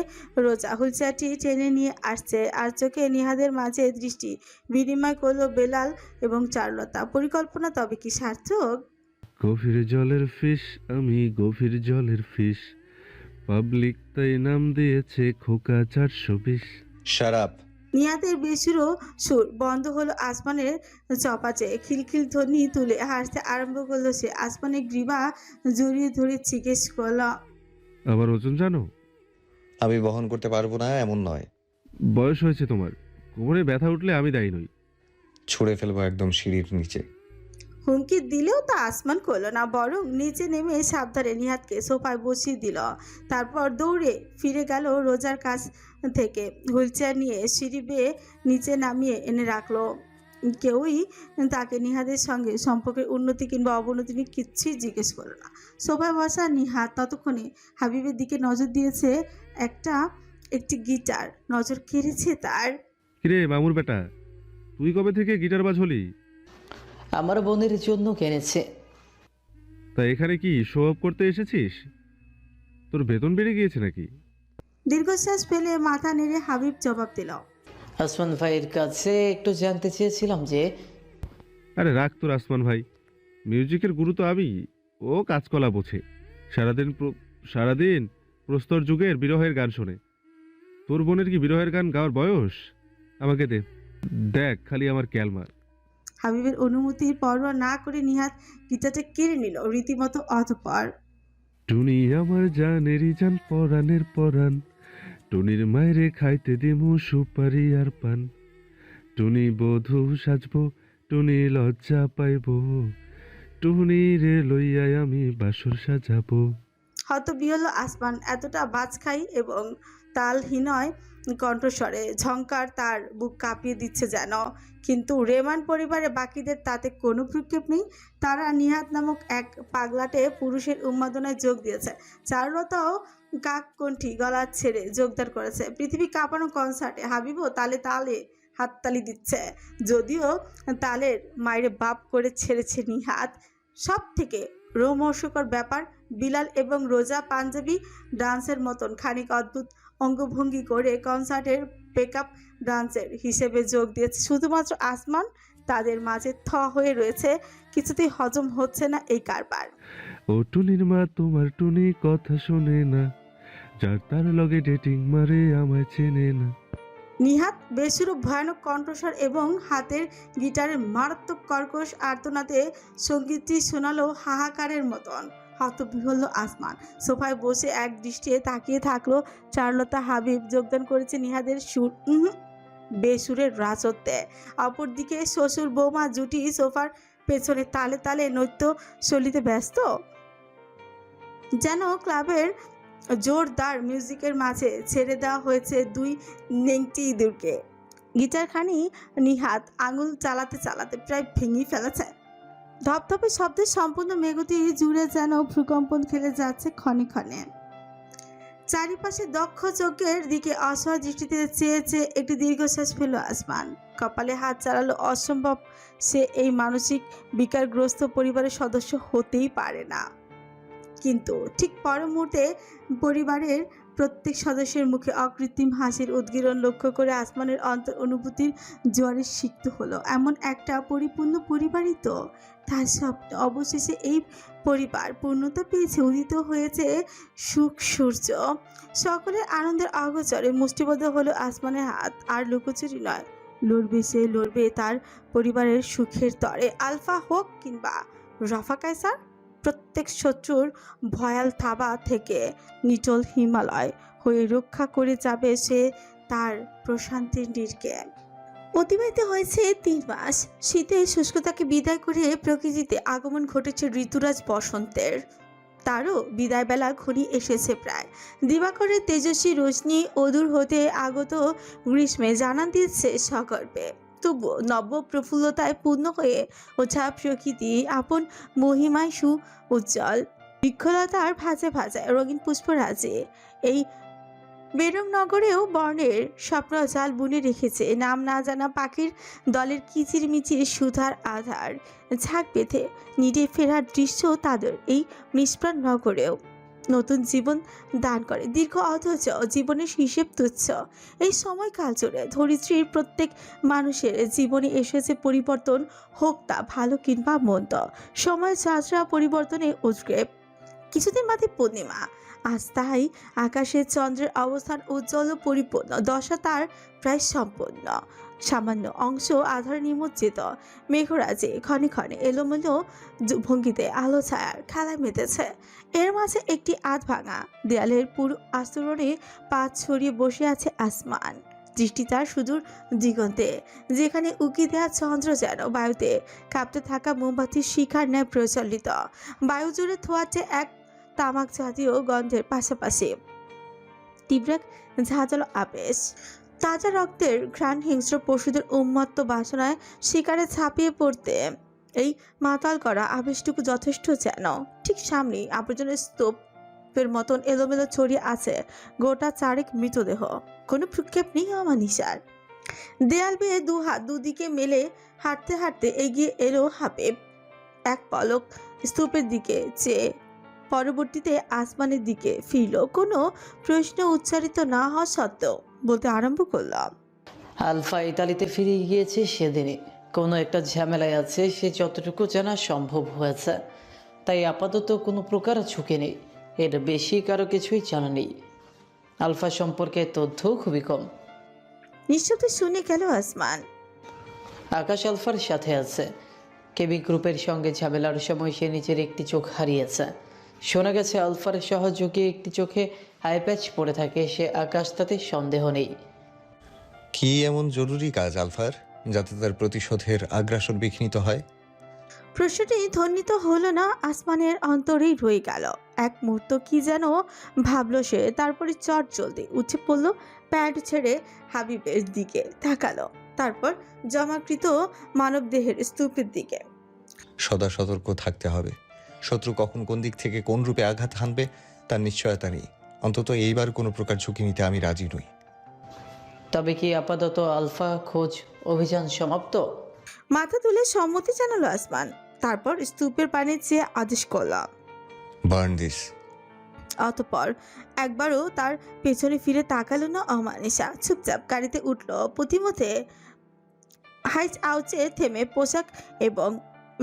রোজা হুলচাটি টেনে নিয়ে আসছে। আর চোখে নিহাদের মাঝে দৃষ্টি বিনিময় করলো বেলাল এবং চারুলতা। পরিকল্পনা তবে কি সার্থক? গভীর জলের ফিশ, আমি গভীর জলের ফিশ, পাবলিক তাই নাম দিয়েছে খোকা 420। শারাপ। নিহাদের বেসুরো সুর বন্ধ হলো আসমানের চপাচে। খিলখিল ধ্বনি তুলে হাসতে আরম্ভ করলো সে। আসমানের গ্রীবা জড়িয়ে ধরে জিজ্ঞেস করলো, আবার ওজন জানো? আমি বহন করতে পারবো না এমন নয়। বয়স হয়েছে তোমার, কোমরে ব্যথা উঠলে আমি দায়ী নই। ছুঁড়ে ফেলবো একদম সিঁড়ির নিচে। হুমকি দিলেও তা আসমান করলো না, বরং নিচে নেমে সাবধানে নিহাদকে সোফায় বসিয়ে দিল। তারপর দৌড়ে ফিরে গেল রোজার কাছ থেকে হুইলচেয়ার নিয়ে সিঁড়ি বেয়ে নিচে নামিয়ে এনে রাখলো। কেউই তাকে নিহাদের সঙ্গে সম্পর্কের উন্নতি কিংবা অবনতি নিয়ে কিচ্ছুই জিজ্ঞেস করলো না। সোফায় বসা নিহাদ ততক্ষণে হাবিবের দিকে নজর দিয়েছে। একটি গিটার নজর কেড়েছে তার। কিরে মামুর বেটা, তুই কবে থেকে গিটার বাজ হলি? আমার বোনের জন্য কিনেছে। তা এখানে কি শো অফ করতে এসেছিস? তোর বেতন বেড়ে গিয়েছে নাকি? দীর্ঘশ্বাস ফেলে মাথা নেড়ে হাবিব জবাব দিল, আসমান ভাইয়ের কাছে একটু জানতে চেয়েছিলাম যে আরে রাখ তোর আসমান ভাই, মিউজিকের গুরু তো আমি। ও কাজকলা বোঝে, সারাদিন প্রস্তর যুগের বিরহের গান শোনে। তোর বোনের কি বিরহের গান গাওয়ার বয়স? আমাকে দেখ খালি আমার ক্যালমার। হাবিবের অনুমতির পরোয়া না করে নিহাদ গিটারটা কেড়ে নিল রীতিমতো। অতঃপর, টুনি আমার জানেরই জান পরাণের পরাণ, টুনির মায়েরে খাইতে দিমু সুপারি আর পান, টুনি বধূ সাজবো, টুনি লজ্জা পাইব, টুনি রে লইয়াই আমি বাসর সাজাবো। হতবিহ্বল আসমান এতটা বাজখাই এবং তালহীনয় কণ্ঠস্বরে ঝংকার তার বুক কাঁপিয়ে দিচ্ছে যেন। কিন্তু রেমান পরিবারের বাকিদের তাতে কোনো ভ্রুক্ষেপ নেই। তারা নিহাত নামক এক পাগলাটে পুরুষের উন্মাদনায় যোগ দিয়েছে। চারুলতাও কাককণ্ঠী গলা ছেড়ে যোগদান করেছে পৃথিবী কাঁপানো কনসার্টে। হাবিবও তালে তালে হাততালি দিচ্ছে, যদিও তালের মায়ের বাপ করে ছেড়েছে নিহাত। সব থেকে রোমহর্ষকর ব্যাপার, বিলাল এবং রোজা পাঞ্জাবি ডান্সের মতন খানিক অদ্ভুত অঙ্গভঙ্গি করে কনসার্টের পেকআপ ডান্সের হিসেবে যোগ দিয়েছে। শুধুমাত্র আসমান তাদের মাঝে হয়ে রয়েছে। কিছুতেই হজম হচ্ছে না এই কারবার। ও টুনির মা তোমার টুনি কথা শোনে না, যার তার লগে ডেটিং মারে আমায় চেনে না। নিহাত বেসুরো ভয়ানক কণ্ঠস্বর এবং হাতের গিটারের মারাত্মক কর্কশ আর্তনাদে সঙ্গীতটি শোনালো হাহাকারের মতন। হতবিহ্বল আসমান সোফায় বসে এক দৃষ্টিতে তাকিয়ে থাকলো। চারুলতা হাবিব যোগদান করেছে নিহাদের সুর বেসুরের রাজত্বে। অপরদিকে শ্বশুর বৌমা জুটি সোফার পেছনে তালে তালে নৃত্য শৈলীতে ব্যস্ত, যেন ক্লাবের জোরদার মিউজিকের মাঝে ছেড়ে দেওয়া হয়েছে দুই নেংটি ইঁদুরকে। গিটারখানি নিহাত আঙুল চালাতে চালাতে প্রায় ভেঙে ফেলেছে। ধপধপে শব্দের সম্পূর্ণ মেঘতি জুড়ে যেন ভূকম্পন খেলে যাচ্ছে ক্ষণে ক্ষণে। চারিপাশে দক্ষ চোখের দিকে অসহায় দৃষ্টিতে চেয়ে চেয়ে একটি দীর্ঘশ্বাস ফেলল আসমান। কপালে হাত চালালো। অসম্ভব, সে এই মানসিক বিকারগ্রস্ত পরিবারের সদস্য হতেই পারে না। কিন্তু ঠিক পর মুহূর্তে পরিবারের প্রত্যেক সদস্যের মুখে অকৃত্রিম হাসির উদ্গীরণ লক্ষ্য করে আসমানের অন্তর অনুভূতির জোয়ারে সিক্ত হলো। এমন একটা পরিপূর্ণ পরিবারই তো তার স্বপ্ন। অবশেষে এই পরিবার পূর্ণতা পেয়েছে, উদিত হয়েছে সুখ সূর্য। সকলের আনন্দের অগোচরে মুষ্টিবদ্ধ হলো আসমানের হাত। আর লুকোচুরি নয়, লড়বে সে, লড়বে তার পরিবারের সুখের তরে। আলফা হোক কিংবা রফা কায়সার, প্রত্যেক শত্রুর ভয়াল থাবা থেকে নিটল হিমালয় হয়ে রক্ষা করে যাবে সে তার প্রশান্তির নীড়কে। অতিবাহিত হয়েছে 3 মাস। শীতের শুষ্কতাকে বিদায় করে প্রকৃতিতে আগমন ঘটেছে ঋতুরাজ বসন্তের। তারও বিদায় বেলা ঘনিয়ে এসেছে প্রায়। দিবাকরের তেজস্বী রশ্মি অদূর হতে আগত গ্রীষ্মে জানান দিচ্ছে সগর্বে। তবুও নব্য প্রফুল্লতায় পূর্ণ হয়ে ওঠা প্রকৃতি আপন মহিমায় সু উজ্জ্বল। বৃক্ষলতার ভাঁজে ভাঁজায় রঙিন পুষ্পরাজে এই বেরং নগরেও বর্ণের স্বপ্নজাল বুনে রেখেছে নাম না জানা পাখির দলের কিচিরমিচির সুধার আধার। ঝাঁক বেঁধে নিড়ে ফেরার দৃশ্য তাদের এই নিষ্প্রাণ নগরেও নতুন জীবন দান করে। দীর্ঘ অথচ জীবনের হিসেব তুচ্ছ। এই সময়কাল জুড়ে ধরিত্রীর প্রত্যেক মানুষের জীবনে এসেছে পরিবর্তন, হোক তা ভালো কিংবা মন্দ। সময় যাত্রা পরিবর্তনে উদ্গ্রেব। কিছুদিন বাদে পূর্ণিমা। আজ তাই আকাশের চন্দ্রের অবস্থান উজ্জ্বল ও পরিপূর্ণ। দশা তার প্রায় সম্পূর্ণ। সামান্য অংশ আধার নিমজ্জিত মেঘরাজে ক্ষণে ক্ষণে এলোমেলো ভঙ্গিতে আলো ছায়ার খেলায় মেতেছে। এর মাঝে একটি আধ ভাঙা দেয়ালের পুরো আস্তরণে পা ছড়িয়ে বসে আছে আসমান। দৃষ্টি তার সুদূর দিগন্তে, যেখানে উকি দেয়া চন্দ্র যেন বায়ুতে কাঁপতে থাকা মোমবাতির শিখার ন্যায় প্রচলিত। বায়ু জুড়ে থোয়াচ্ছে এক তামাক জাতীয় গন্ধের পাশাপাশি তীব্র ঝাঁঝালো আবেশ। তাজা রক্তের ঘ্রাণ হিংস্র পশুদের উন্মত্ত বাসনায় শিকারে ছাপিয়ে পড়তে এই মাতাল করা আবেশটুকু যথেষ্ট যেন। ঠিক সামনেই আবর্জনের স্তূপের মতন এলোমেলো ছড়িয়ে আছে গোটা চারেক মৃতদেহ। কোনো ভ্রুক্ষেপ নেই অমানিসার। দেয়াল বেয়ে দুহাত দুদিকে মেলে হাঁটতে হাঁটতে এগিয়ে এলো হাবিব। এক পলক স্তূপের দিকে চেয়ে পরবর্তীতে আসমানের দিকে ফিরল। কোনো প্রশ্ন উচ্চারিত না হওয়া সত্ত্বেও বলতে আরম্ভ করলাম, আলফা ইতালিতে ফিরে গিয়েছে সেদিনই। কোনো একটা ঝামেলায় আছে, সে যতটুকু জানা সম্ভব হয়েছে। তাই আপাতত কোনো প্রকার ঝুঁকি নেই। এর বেশি কারো কিছুই জানা নেই। আলফা সম্পর্কে তথ্য খুবই কম। নিশ্চয়ই শুনে গেল আসমান। আকাশ আলফার সাথে আছে। কেবি গ্রুপের সঙ্গে ঝামেলার সময় সে নিজের একটি চোখ হারিয়েছে। শোনা গেছে আলফার সহযোগী একটি চোখে আইপ্যাচ পড়ে থাকে। সে আকাশ, তাতে সন্দেহ নেই। কি এমন জরুরি কাজ আলফার? যাতে তার প্রতিশোধের আগ্রাসন বিঘ্নিত হয়? প্রশ্নটি ধ্বনিত হলো না, আসমানের অন্তরেই রয়ে গেল। এক মুহূর্ত কি যেন ভাবলো সে, তারপরে চট জলদি উঠে পড়লো, প্যান্ট ছেড়ে হাবিবের দিকে তাকালো, তারপর জমাকৃত মানবদেহের স্তূপের দিকে। সদা সতর্ক থাকতে হবে। শত্রু কখন কোন দিক থেকে কোন রূপে আঘাত হানবে তার নিশ্চয়তা নেই। অন্তত এইবার কোনো প্রকার ঝুঁকি নিতে আমি রাজি নই। তবে কি আপাতত আলফা খোঁজ অভিযান সমাপ্ত? মাথা তুলে সম্মতি জানালো আসমান, তারপর স্তূপের পানে চেয়ে আদেশ করল। Burn this. অতঃপর একবারও তার পেছনে ফিরে তাকালো না অমানিসা। চুপচাপ গাড়িতে উঠল, প্রতিমধ্যে হাইট আউচে থেমে পোশাক এবং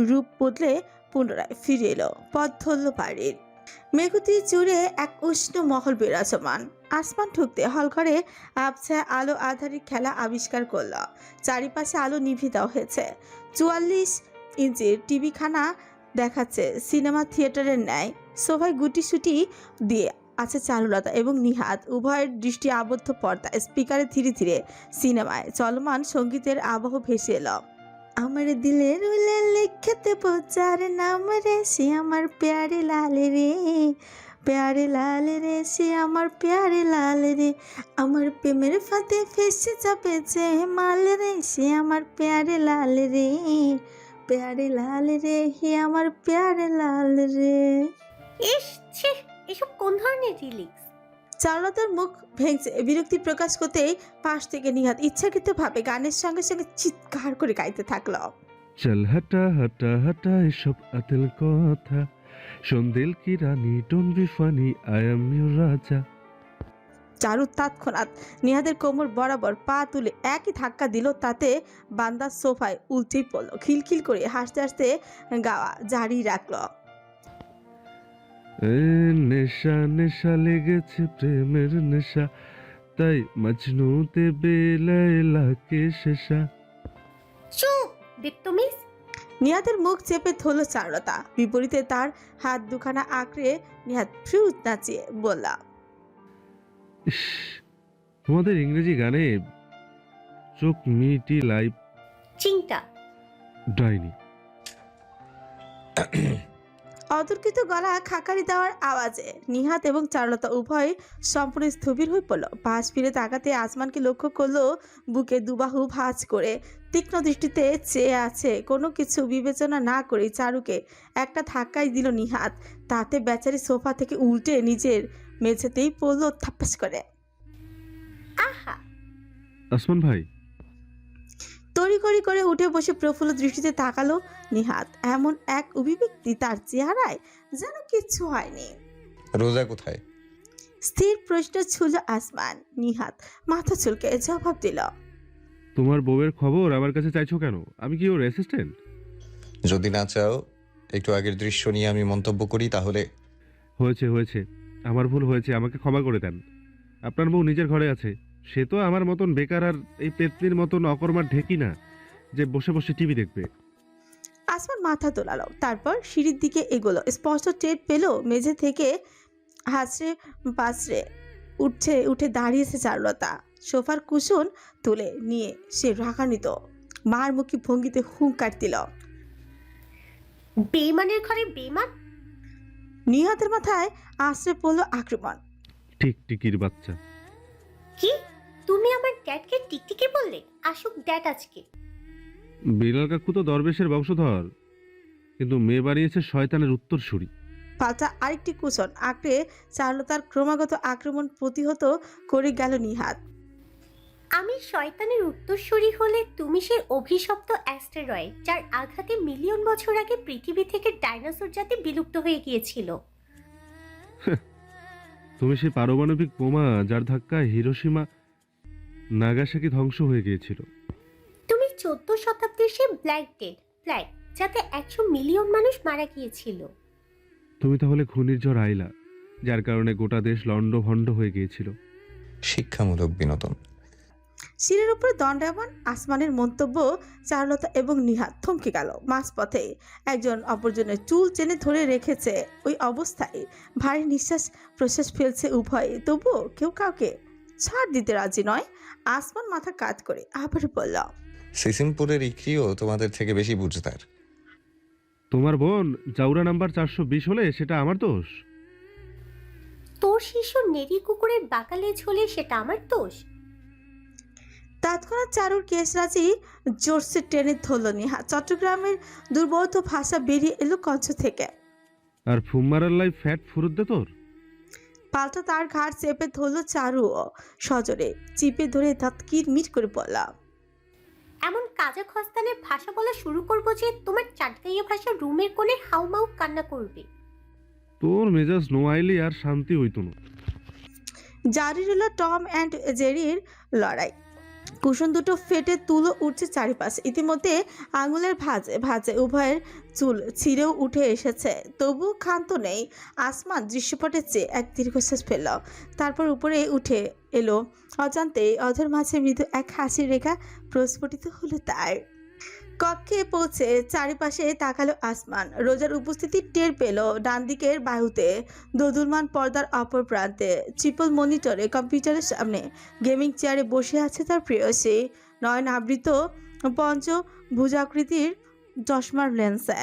রূপ বদলে পুনরায় ফিরে এলো। পথ ধরল বাড়ির। মেঘুতি জুড়ে এক উষ্ণ মহল বিরাজমান। আসমান ঢুকতে হলঘরে আবছা আলো আধারির খেলা আবিষ্কার করল। চারিপাশে আলো নিভিয়ে দেওয়া হয়েছে। 44 ইঞ্চির টিভিখানা দেখাচ্ছে সিনেমা থিয়েটারের ন্যায়। সোফায় গুটিসুটি দিয়ে আছে চারুলতা এবং নিহাত, উভয়ের দৃষ্টি আবদ্ধ পর্দায়। স্পিকারে ধীরে ধীরে সিনেমায় চলমান সঙ্গীতের আবহ ভেসে এলো। আমার দিলের উলে লিখতে বোঝার নাম রে, সে আমার প্যারে লাল রে, প্যারে লাল রে, সে আমার প্যারে লাল রে, আমার প্রেমের ফাঁদে ফেসে যাবে যে মাল রে, সে আমার প্যারে লাল রে, প্যারে লাল রে, হে আমার প্যারে লাল রে। ইস ছি, এসব কোন ধরনের রিলিক্স? চারুলতার মুখ ভেঙছে বিরক্তি প্রকাশ করতেই পাশ থেকে নিহাত ইচ্ছাকৃতভাবে গানের সঙ্গে সঙ্গে চিৎকার করে গাইতে থাকলো। চল হাটা হাটা হাটা এসব আতেল কথা, সন্দেল কি রানী, don't be funny, I am your raja. Charu তৎক্ষণাৎ নিহাদের কোমর বরাবর পা তুলে একই ধাক্কা দিল, তাতে বান্দা সোফায় উল্টেই পড়লো। খিলখিল করে হাসতে হাসতে গাওয়া জারি রাখলো। নেশা নেশা লেগেছে প্রেমের নেশা, তাই মজনুতে বেলাকে শেষা। চুপ বেত্তমিজ। নিহাতের মুখ চেপে ধরল চারুলতা। বিপরীতে তার হাত দুখানা আঁকড়ে নিহাত ফ্রুট নাচিয়ে বলল, ইস, তোমাদের ইংরেজি গানে চোখ মিটি লাইফ চিন্তা। ডাইনি। অতর্কিত গলা খাকারি দেওয়ার আওয়াজে নিহাত এবং চারুলতা উভয় সম্পূর্ণ স্থবির হয়ে পড়ল। পাশ ফিরে তাকাতে আসমানকে লক্ষ্য করলো, বুকে দুবাহু ভাঁজ করে তীক্ষ্ণ দৃষ্টিতে চেয়ে আছে। কোনো কিছু বিবেচনা না করে চারুকে একটা ধাক্কাই দিল নিহাত, তাতে বেচারি সোফা থেকে উল্টে নিজের মেঝেতেই পড়লো থাপ্পাস করে। আহা, আসমান ভাই। তড়িঘড়ি করে উঠে বসে প্রফুল্ল দৃষ্টিতে তাকালো নিহাত। এমন এক অভিব্যক্তি তার চেহারায় যেন কিচ্ছু হয়নি। রোজা কোথায়? স্থির প্রশ্ন ছুঁল আসমান। নিহাত মাথা চুলকে জবাব দিল, তোমার বউয়ের খবর আমার কাছে চাইছো কেন? আমি কি ওর অ্যাসিস্ট্যান্ট? যদি না চাও একটু আগের দৃশ্য নিয়ে আমি মন্তব্য করি তাহলে। হয়েছে হয়েছে, আমার ভুল হয়েছে, আমাকে ক্ষমা করে দেন। আপনার বউ নিজের ঘরে আছে, সে তো আমার মতন বেকার আর এই পেতনির মতন অকর্মার ঢেকি না যে বসে বসে টিভি দেখবে। আসমান মাথা তোলালো, তারপর সিঁড়ির দিকে এগোলো। স্পষ্ট টের পেল মেঝে থেকে হাসড়ে পাশড়ে উঠে দাঁড়িয়েছে চারুলতা। সোফার কুশন তুলে নিয়ে সে রাগান্বিত মার মুখী ভঙ্গিতে হুঙ্কার দিল, বেইমানের ঘরে বেইমান। নিহাতের মাথায় আশ্রে পড়লো আক্রমণ। ঠিক টিকির বাচ্চা। কি, তুমি আমার ড্যাডকে টিকটিকি বললে? আসুক ড্যাড আজকে। বিলাল কাকু তো দরবেশের বংশধর, কিন্তু মেয়ে বানিয়েছে শয়তানের উত্তরসূরি। পাল্টা আরেকটি কুশন আঁকড়ে চারুলতার ক্রমাগত আক্রমণ প্রতিহত করে গেল নিহাত। আমি শয়তানের উত্তরসূরি হলে তুমি সেই অভিশপ্ত অ্যাস্টেরয়েড যার আঘাতে মিলিয়ন বছর আগে পৃথিবী থেকে ডাইনোসর জাতি বিলুপ্ত হয়ে গিয়েছিল। তুমি সেই পারমাণবিক বোমা যার ধাক্কায় হিরোশিমা নাগাসাকি ধ্বংস হয়ে গিয়েছিল। তুমি 14 শতাব্দীর সেই ব্ল্যাক ডেথ প্ল্যাগ যাতে 100 মিলিয়ন মানুষ মারা গিয়েছিল। তুমি তাহলে ঘূর্ণিঝড় আইলা, যার কারণে গোটা দেশ লণ্ডভণ্ড হয়ে গিয়েছিল। শিক্ষামূলক বিনোদন। শিরের উপরে দণ্ডায়মান আসমানের মন্তব্য চারুলতা এবং নিহাত থমকে গেল। মাঝপথে একজন অপরজনের চুল চেনে ধরে রেখেছে। ওই অবস্থায় ভারী নিঃশ্বাস প্রশ্বাস ফেলছে উভয়ে, তবুও কেউ কাউকে ছাড় দিতে রাজি নয়। আসমান মাথা কাত করে আবার বলল, সিসিমপুরের ইক্রিও তোমাদের থেকে বেশি বুঝদার। তোমার বোন জাউরা নাম্বার 420 হলে সেটা আমার দোষ? তোর শিশু নেড়ি কুকুরের বাকালে ঝোলে সেটা আমার দোষ? তৎক্ষণাৎ চারুর কেশরাজি জোরসে টেনে ধরল নিহা। চট্টগ্রামের দুর্বোধ্য ভাষা বেরিয়ে এলো কঞ্চ থেকে। আর ফুম্মারার লাই ফ্যাট ফুরুত দে তোর? পাল্টা তার ঘাড় চেপে ধরলো চারু সজরে, চিপে ধরে দাঁত কিরমির করে বলা, এমন কাজা খস্তানের ভাষা বলা শুরু করবো যে তোমার চাটগাইয়া ভাষা রুমের কোণে হাউমাউ কান্না করবে। তোর মেজাজ নোয়াইলি আর শান্তি হইতো না। জারি রইল টম অ্যান্ড জেরির লড়াই। কুশন দুটো ফেটে তুলো উঠছে চারিপাশে। ইতিমধ্যে আঙুলের ভাঁজে ভাঁজে উভয়ের চুল ছিঁড়েও উঠে এসেছে, তবু ক্ষান্ত নেই। আসমান দৃশ্যপটের চেয়ে এক দীর্ঘশ্বাস ফেলল, তারপর উপরে উঠে এলো। অজান্তেই অধর মাঝে মৃদু এক হাসির রেখা প্রস্ফুটিত হলো তার। কক্ষে পৌঁছে চারিপাশে তাকালো আসমান। রোজার উপস্থিতি টের পেল ডান দিকের বাহুতে, দোদুলমান পর্দার অপর প্রান্তে, ট্রিপল মনিটরে কম্পিউটারের সামনে গেমিং চেয়ারে বসে আছে তার প্রেয়সী। নয়ন আবৃত পঞ্চভুজাকৃতির চশমার লেন্সে,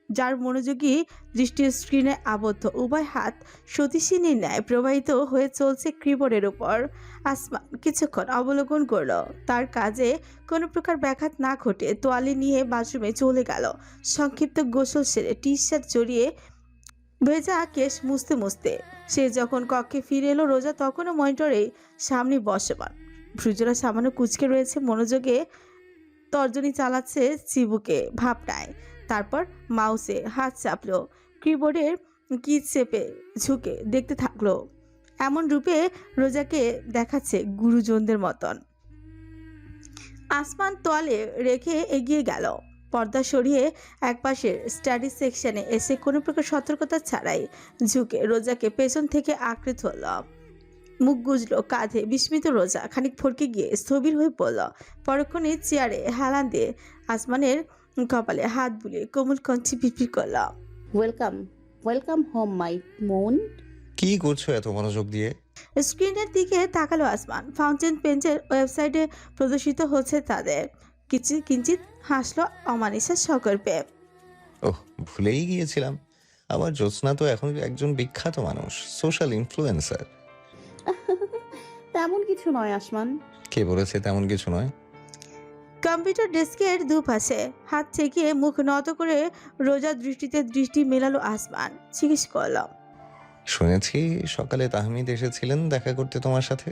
যার মনোযোগী দৃষ্টি স্ক্রিনে আবদ্ধ। উভয় হাত সতীশিনীর ন্যায় প্রবাহিত হয়ে চলছে কিবোর্ডের উপর। আসমান কিছুক্ষণ অবলোকন করল। তার কাজে কোনো প্রকার ব্যাঘাত না ঘটে তোয়ালে নিয়ে বাথরুমে চলে গেল। সংক্ষিপ্ত গোসল সেরে টি শার্ট জড়িয়ে ভেজা কেশ মুছতে মুছতে সে যখন কক্ষে ফিরে এলো, রোজা তখনও মনিটরের সামনে বসবান। ভ্রুজোড়া সামান্য কুচকে রয়েছে, মনোযোগে তর্জনী চালাচ্ছে চিবুকে ভাবনায়। তারপর মাউসে হাত চাপলো, কিবোর্ডের কি চেপে ঝুঁকে দেখতে থাকলো। এমন রূপে রোজাকে দেখাচ্ছে গুরুজনদের মতন। আসমান তোয়ালে রেখে এগিয়ে গেল, পর্দা সরিয়ে একপাশের স্টাডি সেকশনে এসে কোনো প্রকার সতর্কতা ছাড়াই ঝুঁকে রোজাকে পেছন থেকে আঁকড়ে ধরল। মুখ গুজলো কাঁধে বিস্মিত রোজা খানিক ফরকে গিয়ে স্থবির হয়ে পড়ল। পরক্ষণে চেয়ারে হেলান দিয়ে আসমানের কপালে হাত বুলিয়ে কোমল কঞ্চি পিপির করল, ওয়েলকাম ওয়েলকাম হোম মাই মন। কি করছো এত মনোযোগ দিয়ে? স্ক্রিনের দিকে তাকালো আসমান। ফাউন্টেন পেন্সের ওয়েবসাইটে প্রদর্শিত হচ্ছে তাদের। কিঞ্চিত হাসলো অমানিসা সকর্পে। ওহ, ভুলেই গিয়েছিলাম। আমার জ্যোৎস্না তো এখন একজন বিখ্যাত মানুষ, সোশ্যাল ইনফ্লুয়েন্সার। তেমন কিছু নয় আসমান। কে বলেছে তেমন কিছু নয়? কম্পিউটার ডেস্কের দুপাশে হাত ঠেকিয়ে মুখ নত করে রোজার দৃষ্টিতে দৃষ্টি মেলালো আসমান। জিজ্ঞেস করল, শুনেছি সকালে তাহমিদ এসেছিলেন দেখা করতে তোমার সাথে।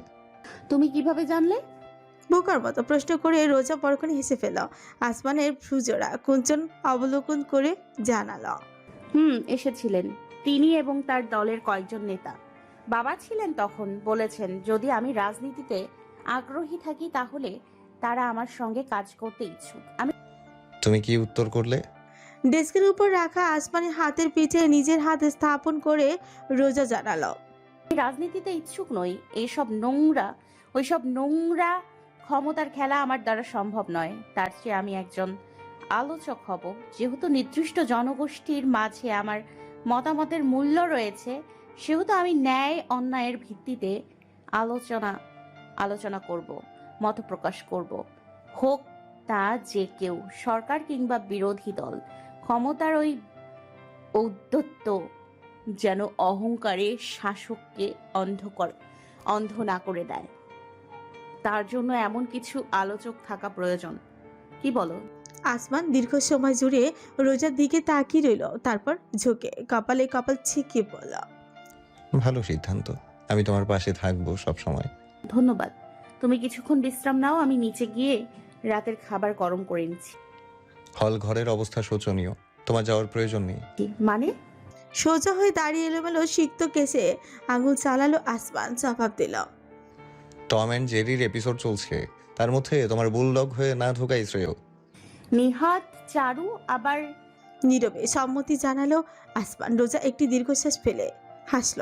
তুমি কিভাবে জানলে? বোকার মতো প্রশ্ন করে রোজা পরক্ষণে হেসে ফেল। আসমানের ভ্রুজোড়া কুঞ্চন অবলোকন করে জানালো, এসেছিলেন তিনি এবং তার দলের কয়েকজন নেতা। বাবা ছিলেন তখন, বলেছেন যদি আমি রাজনীতিতে আগ্রহী থাকি তাহলে তারা আমার সঙ্গে কাজ করতে ইচ্ছুক। আমি তুমি কি উত্তর করলে? ডেস্কের উপর রাখা আসমানের হাতের পিঠে নিজের হাত স্থাপন করে রোজা জানালো, রাজনীতিতে ইচ্ছুক নই। ওইসব নোংরা ক্ষমতার খেলা আমার দ্বারা সম্ভব নয়। তার চেয়ে আমি একজন আলোচক হব। যেহেতু নির্দিষ্ট জনগোষ্ঠীর মাঝে আমার মতামতের মূল্য রয়েছে, সেহেতু আমি ন্যায় অন্যায়ের ভিত্তিতে আলোচনা করব, মত প্রকাশ করব। হোক তা যে কেউ, সরকার কিংবা বিরোধী দল। ক্ষমতার ওই ঔদ্ধত্য যেন অহংকারে শাসককে অন্ধ না করে দেয়। তার জন্য এমন কিছু আলোচক থাকা প্রয়োজন। কি বলো? আসমান দীর্ঘ সময় জুড়ে রোজার দিকে তাকিয়ে রইল, তারপর ঝুঁকে কপালে কপাল ছিকিয়ে পড়ল, ভালো সিদ্ধান্ত। আমি তোমার পাশে থাকবো সব সময়। ধন্যবাদ। তুমি কিছুক্ষণ বিশ্রাম নাও, আমি নিচে গিয়ে রাতের খাবার গরম করে নিচ্ছি। হল ঘরের অবস্থা শোচনীয়, তোমার যাওয়ার প্রয়োজন নেই। মানে? সোজা হয়ে দাঁড়িয়ে এলোমেলো সিক্ত কেসে আঙুল চালালো আসমান, জবাব দিল, টম অ্যান্ড জেরির এপিসোড চলছে, তার মধ্যে তোমার বুলডগ হয়ে না ঢোকাই শ্রেয়। নিহাত চারু আবার নীরবে সম্মতি জানালো আসমান। রোজা একটি দীর্ঘশ্বাস ফেলে হাসল,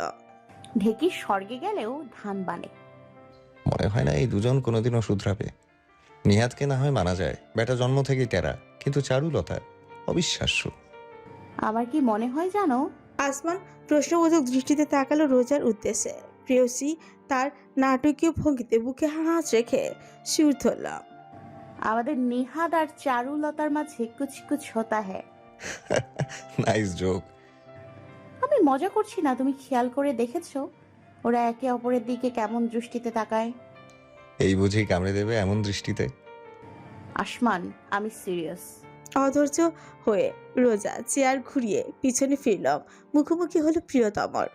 ঢেকি স্বর্গে গেলেও ধান বানে। মনে হয় না এই দুজন কোনোদিনও শুধরাবে। নিহাতকে না হয় মানা যায়, বেটা জন্ম থেকেই টেরা, কিন্তু চারুলতা অবিশ্বাস্য। আমার কি মনে হয় জানো? আসমান প্রশ্নবোধক দৃষ্টিতে তাকালো রোজার উদ্দেশ্যে। প্রেয়সী তার নাটকীয় ভঙ্গিতে বুকে হাত রেখে সুর ধরল, আমাদের নেহাদ আর চারুলতার মাঝে কুছ কুছ হতা হ্যায়। Nice joke. আমি মজা করছি না, তুমি খেয়াল করে দেখেছো ওরা একে অপরের দিকে কেমন দৃষ্টিতে তাকায়? এই বুঝি কামড়ে দেবে এমন দৃষ্টিতে? আসমান, আমি সিরিয়াস। অধৈর্য হয়ে রোজা চেয়ার ঘুরিয়ে পিছনে ফিরল। মুখোমুখি হলো প্রিয়তমর।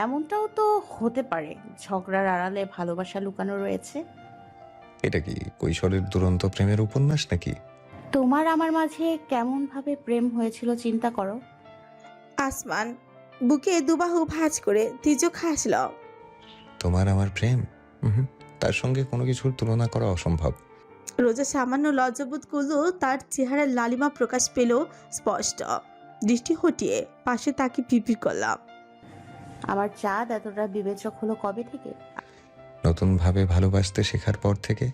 এমনটাও তো হতে পারে ঝগড়ার আড়ালে ভালোবাসা লুকানো রয়েছে। এটা কি কৈশোরের দুরন্ত প্রেমের উপন্যাস নাকি? তোমার আমার মাঝে কেমন ভাবে প্রেম হয়েছিল চিন্তা করো। আসমান বুকে দুবাহু ভাঁজ করে তির্যক হাসল। তোমার আমার প্রেম? হুম, তার সঙ্গে কোনো কিছুর তুলনা করা অসম্ভব। রোজা সামান্য লজ্জাবোধ করলো, তার চেহারার লালিমা প্রকাশ পেল স্পষ্ট। দৃষ্টি হটিয়ে পাশে তাকে পিপির করলাম। আমার চাঁদ এতটা বিবেচক হলো কবে থেকে? নতুনভাবে ভালোবাসতে শেখার পর থেকে।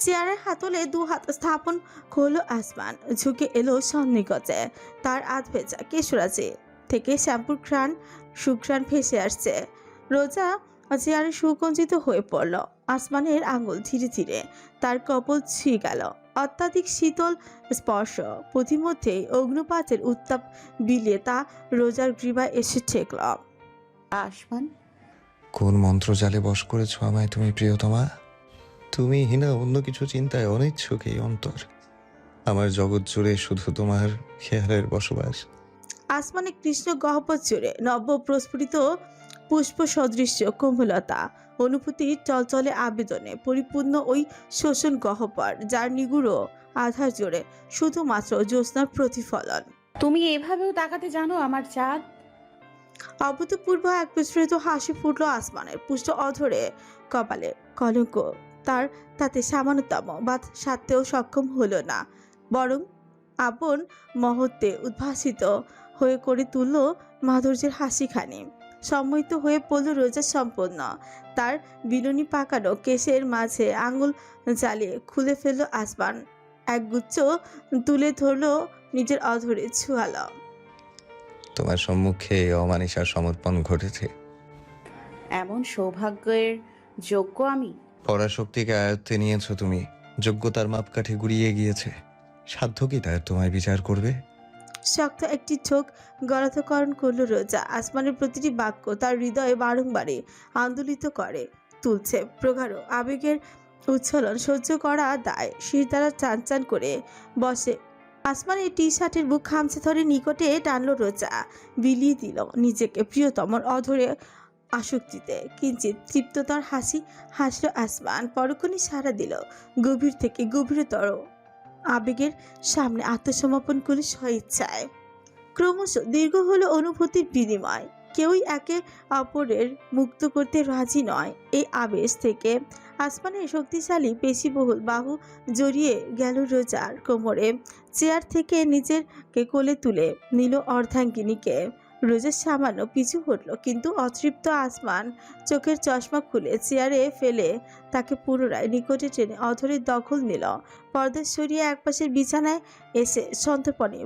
চেয়ারের হাতলে দু হাত স্থাপন করলো আসমান। ঝুঁকে এলো সন্নিকটে। তার আধ ভেজা কেশরাজে থেকে শ্যাম্পুর সুঘ্রাণ ভেসে আসছে। রোজা চেয়ারে সুকঞ্চিত হয়ে পড়ল। আসমানের আঙুল ধীরে ধীরে তার কপল ছুঁয়ে গেল। অত্যাধিক শীতল স্পর্শ। পথিমধ্যেই অগ্নুপাতের উত্তাপ বিলিয়ে তা রোজার গ্রীবায় এসে ঠেকল। আসমান, কোন মন্ত্র জালে বশ করেছো আমায় তুমি প্রিয়তমা? তুমি হিনা অন্য কিছু চিন্তায় অনিচ্ছুক এই অন্তর। আমার জগৎ জুড়ে শুধু তোমার খেয়ালের বসবাস। আসমানে কৃষ্ণ গহ্বর জুড়ে নব্য প্রস্ফুটিত পুষ্প সদৃশ্য কোমলতা। অনুভূতির চলচলে আবেদনে পরিপূর্ণ ওই শোষণ গহ্বর, যার নিগুড় আধার জুড়ে শুধুমাত্র জ্যোৎস্নার প্রতিফলন। তুমি এভাবেও তাকাতে জানো আমার চাঁদ? অভূতপূর্ব এক বিস্মৃত হাসি ফুটল আসমানের পুষ্ট অধরে। কপালে কলঙ্ক তাতে সামান্যতম বাদ সারতেও সক্ষম হলো না, বরং আপন মহত্বে উদ্ভাসিত হয়ে করে তুলল মাধুর্যের হাসিখানি। সম্মোহিত হয়ে পড়ল রোজা সম্পন্ন। তার বিনুনি পাকানো কেশের মাঝে আঙুল জ্বালিয়ে খুলে ফেলল আসমান। একগুচ্ছ তুলে ধরল নিজের অধরে, ছুয়াল। তোমার সম্মুখে অমানিসার সমর্পণ ঘটেছে। এমন সৌভাগ্যের যোগ্য আমি? পরাশক্তিকে আয়ত্তে নিয়েছো তুমি। যোগ্যতার মাপকাঠি গুড়িয়ে গিয়েছে। সাধ্য কি তার তোমায় বিচার করবে? শক্ত একটি চোখ গলাধকরণ করল রোজা। আসমানের প্রতিটি বাক্য তার হৃদয়ে বারংবারে আন্দোলিত করে তুলছে। প্রগাঢ় আবেগের উচ্ছলন সহ্য করা দায়। শির দ্বারা চান চান করে বসে। আসমানের টি শার্টের বুক খামচে ধরে নিকটে টানল রোজা। বিলিয়ে দিল নিজেকে প্রিয়তমর অধরে আসক্তিতে। কিঞ্চিত তৃপ্ততার হাসি হাসল আসমান। পরক্ষণে সাড়া দিল গভীর থেকে গভীরতর আবেগের সামনে আত্মসমর্পণ করে স্বইচ্ছায়। ক্রমশ দীর্ঘ হলো অনুভূতির বিনিময়। কেউই একে অপরের মুক্ত করতে রাজি নয় এই আবেশ থেকে। আসমানের শক্তিশালী পেশিবহুল বাহু জড়িয়ে গেল রোজার কোমরে। চেয়ার থেকে নিজেকে কোলে তুলে নিল অর্ধাঙ্গিনীকে। রোজা সামান্য পিছু হটল, কিন্তু অতৃপ্ত আসমান চোখের চশমা খুলে চেয়ারে ফেলে তাকে পুনরায় নিকটে টেনে অধরে দখল নিল। পর্দা সরিয়ে একপাশের বিছানায় এসে সন্তর্পণে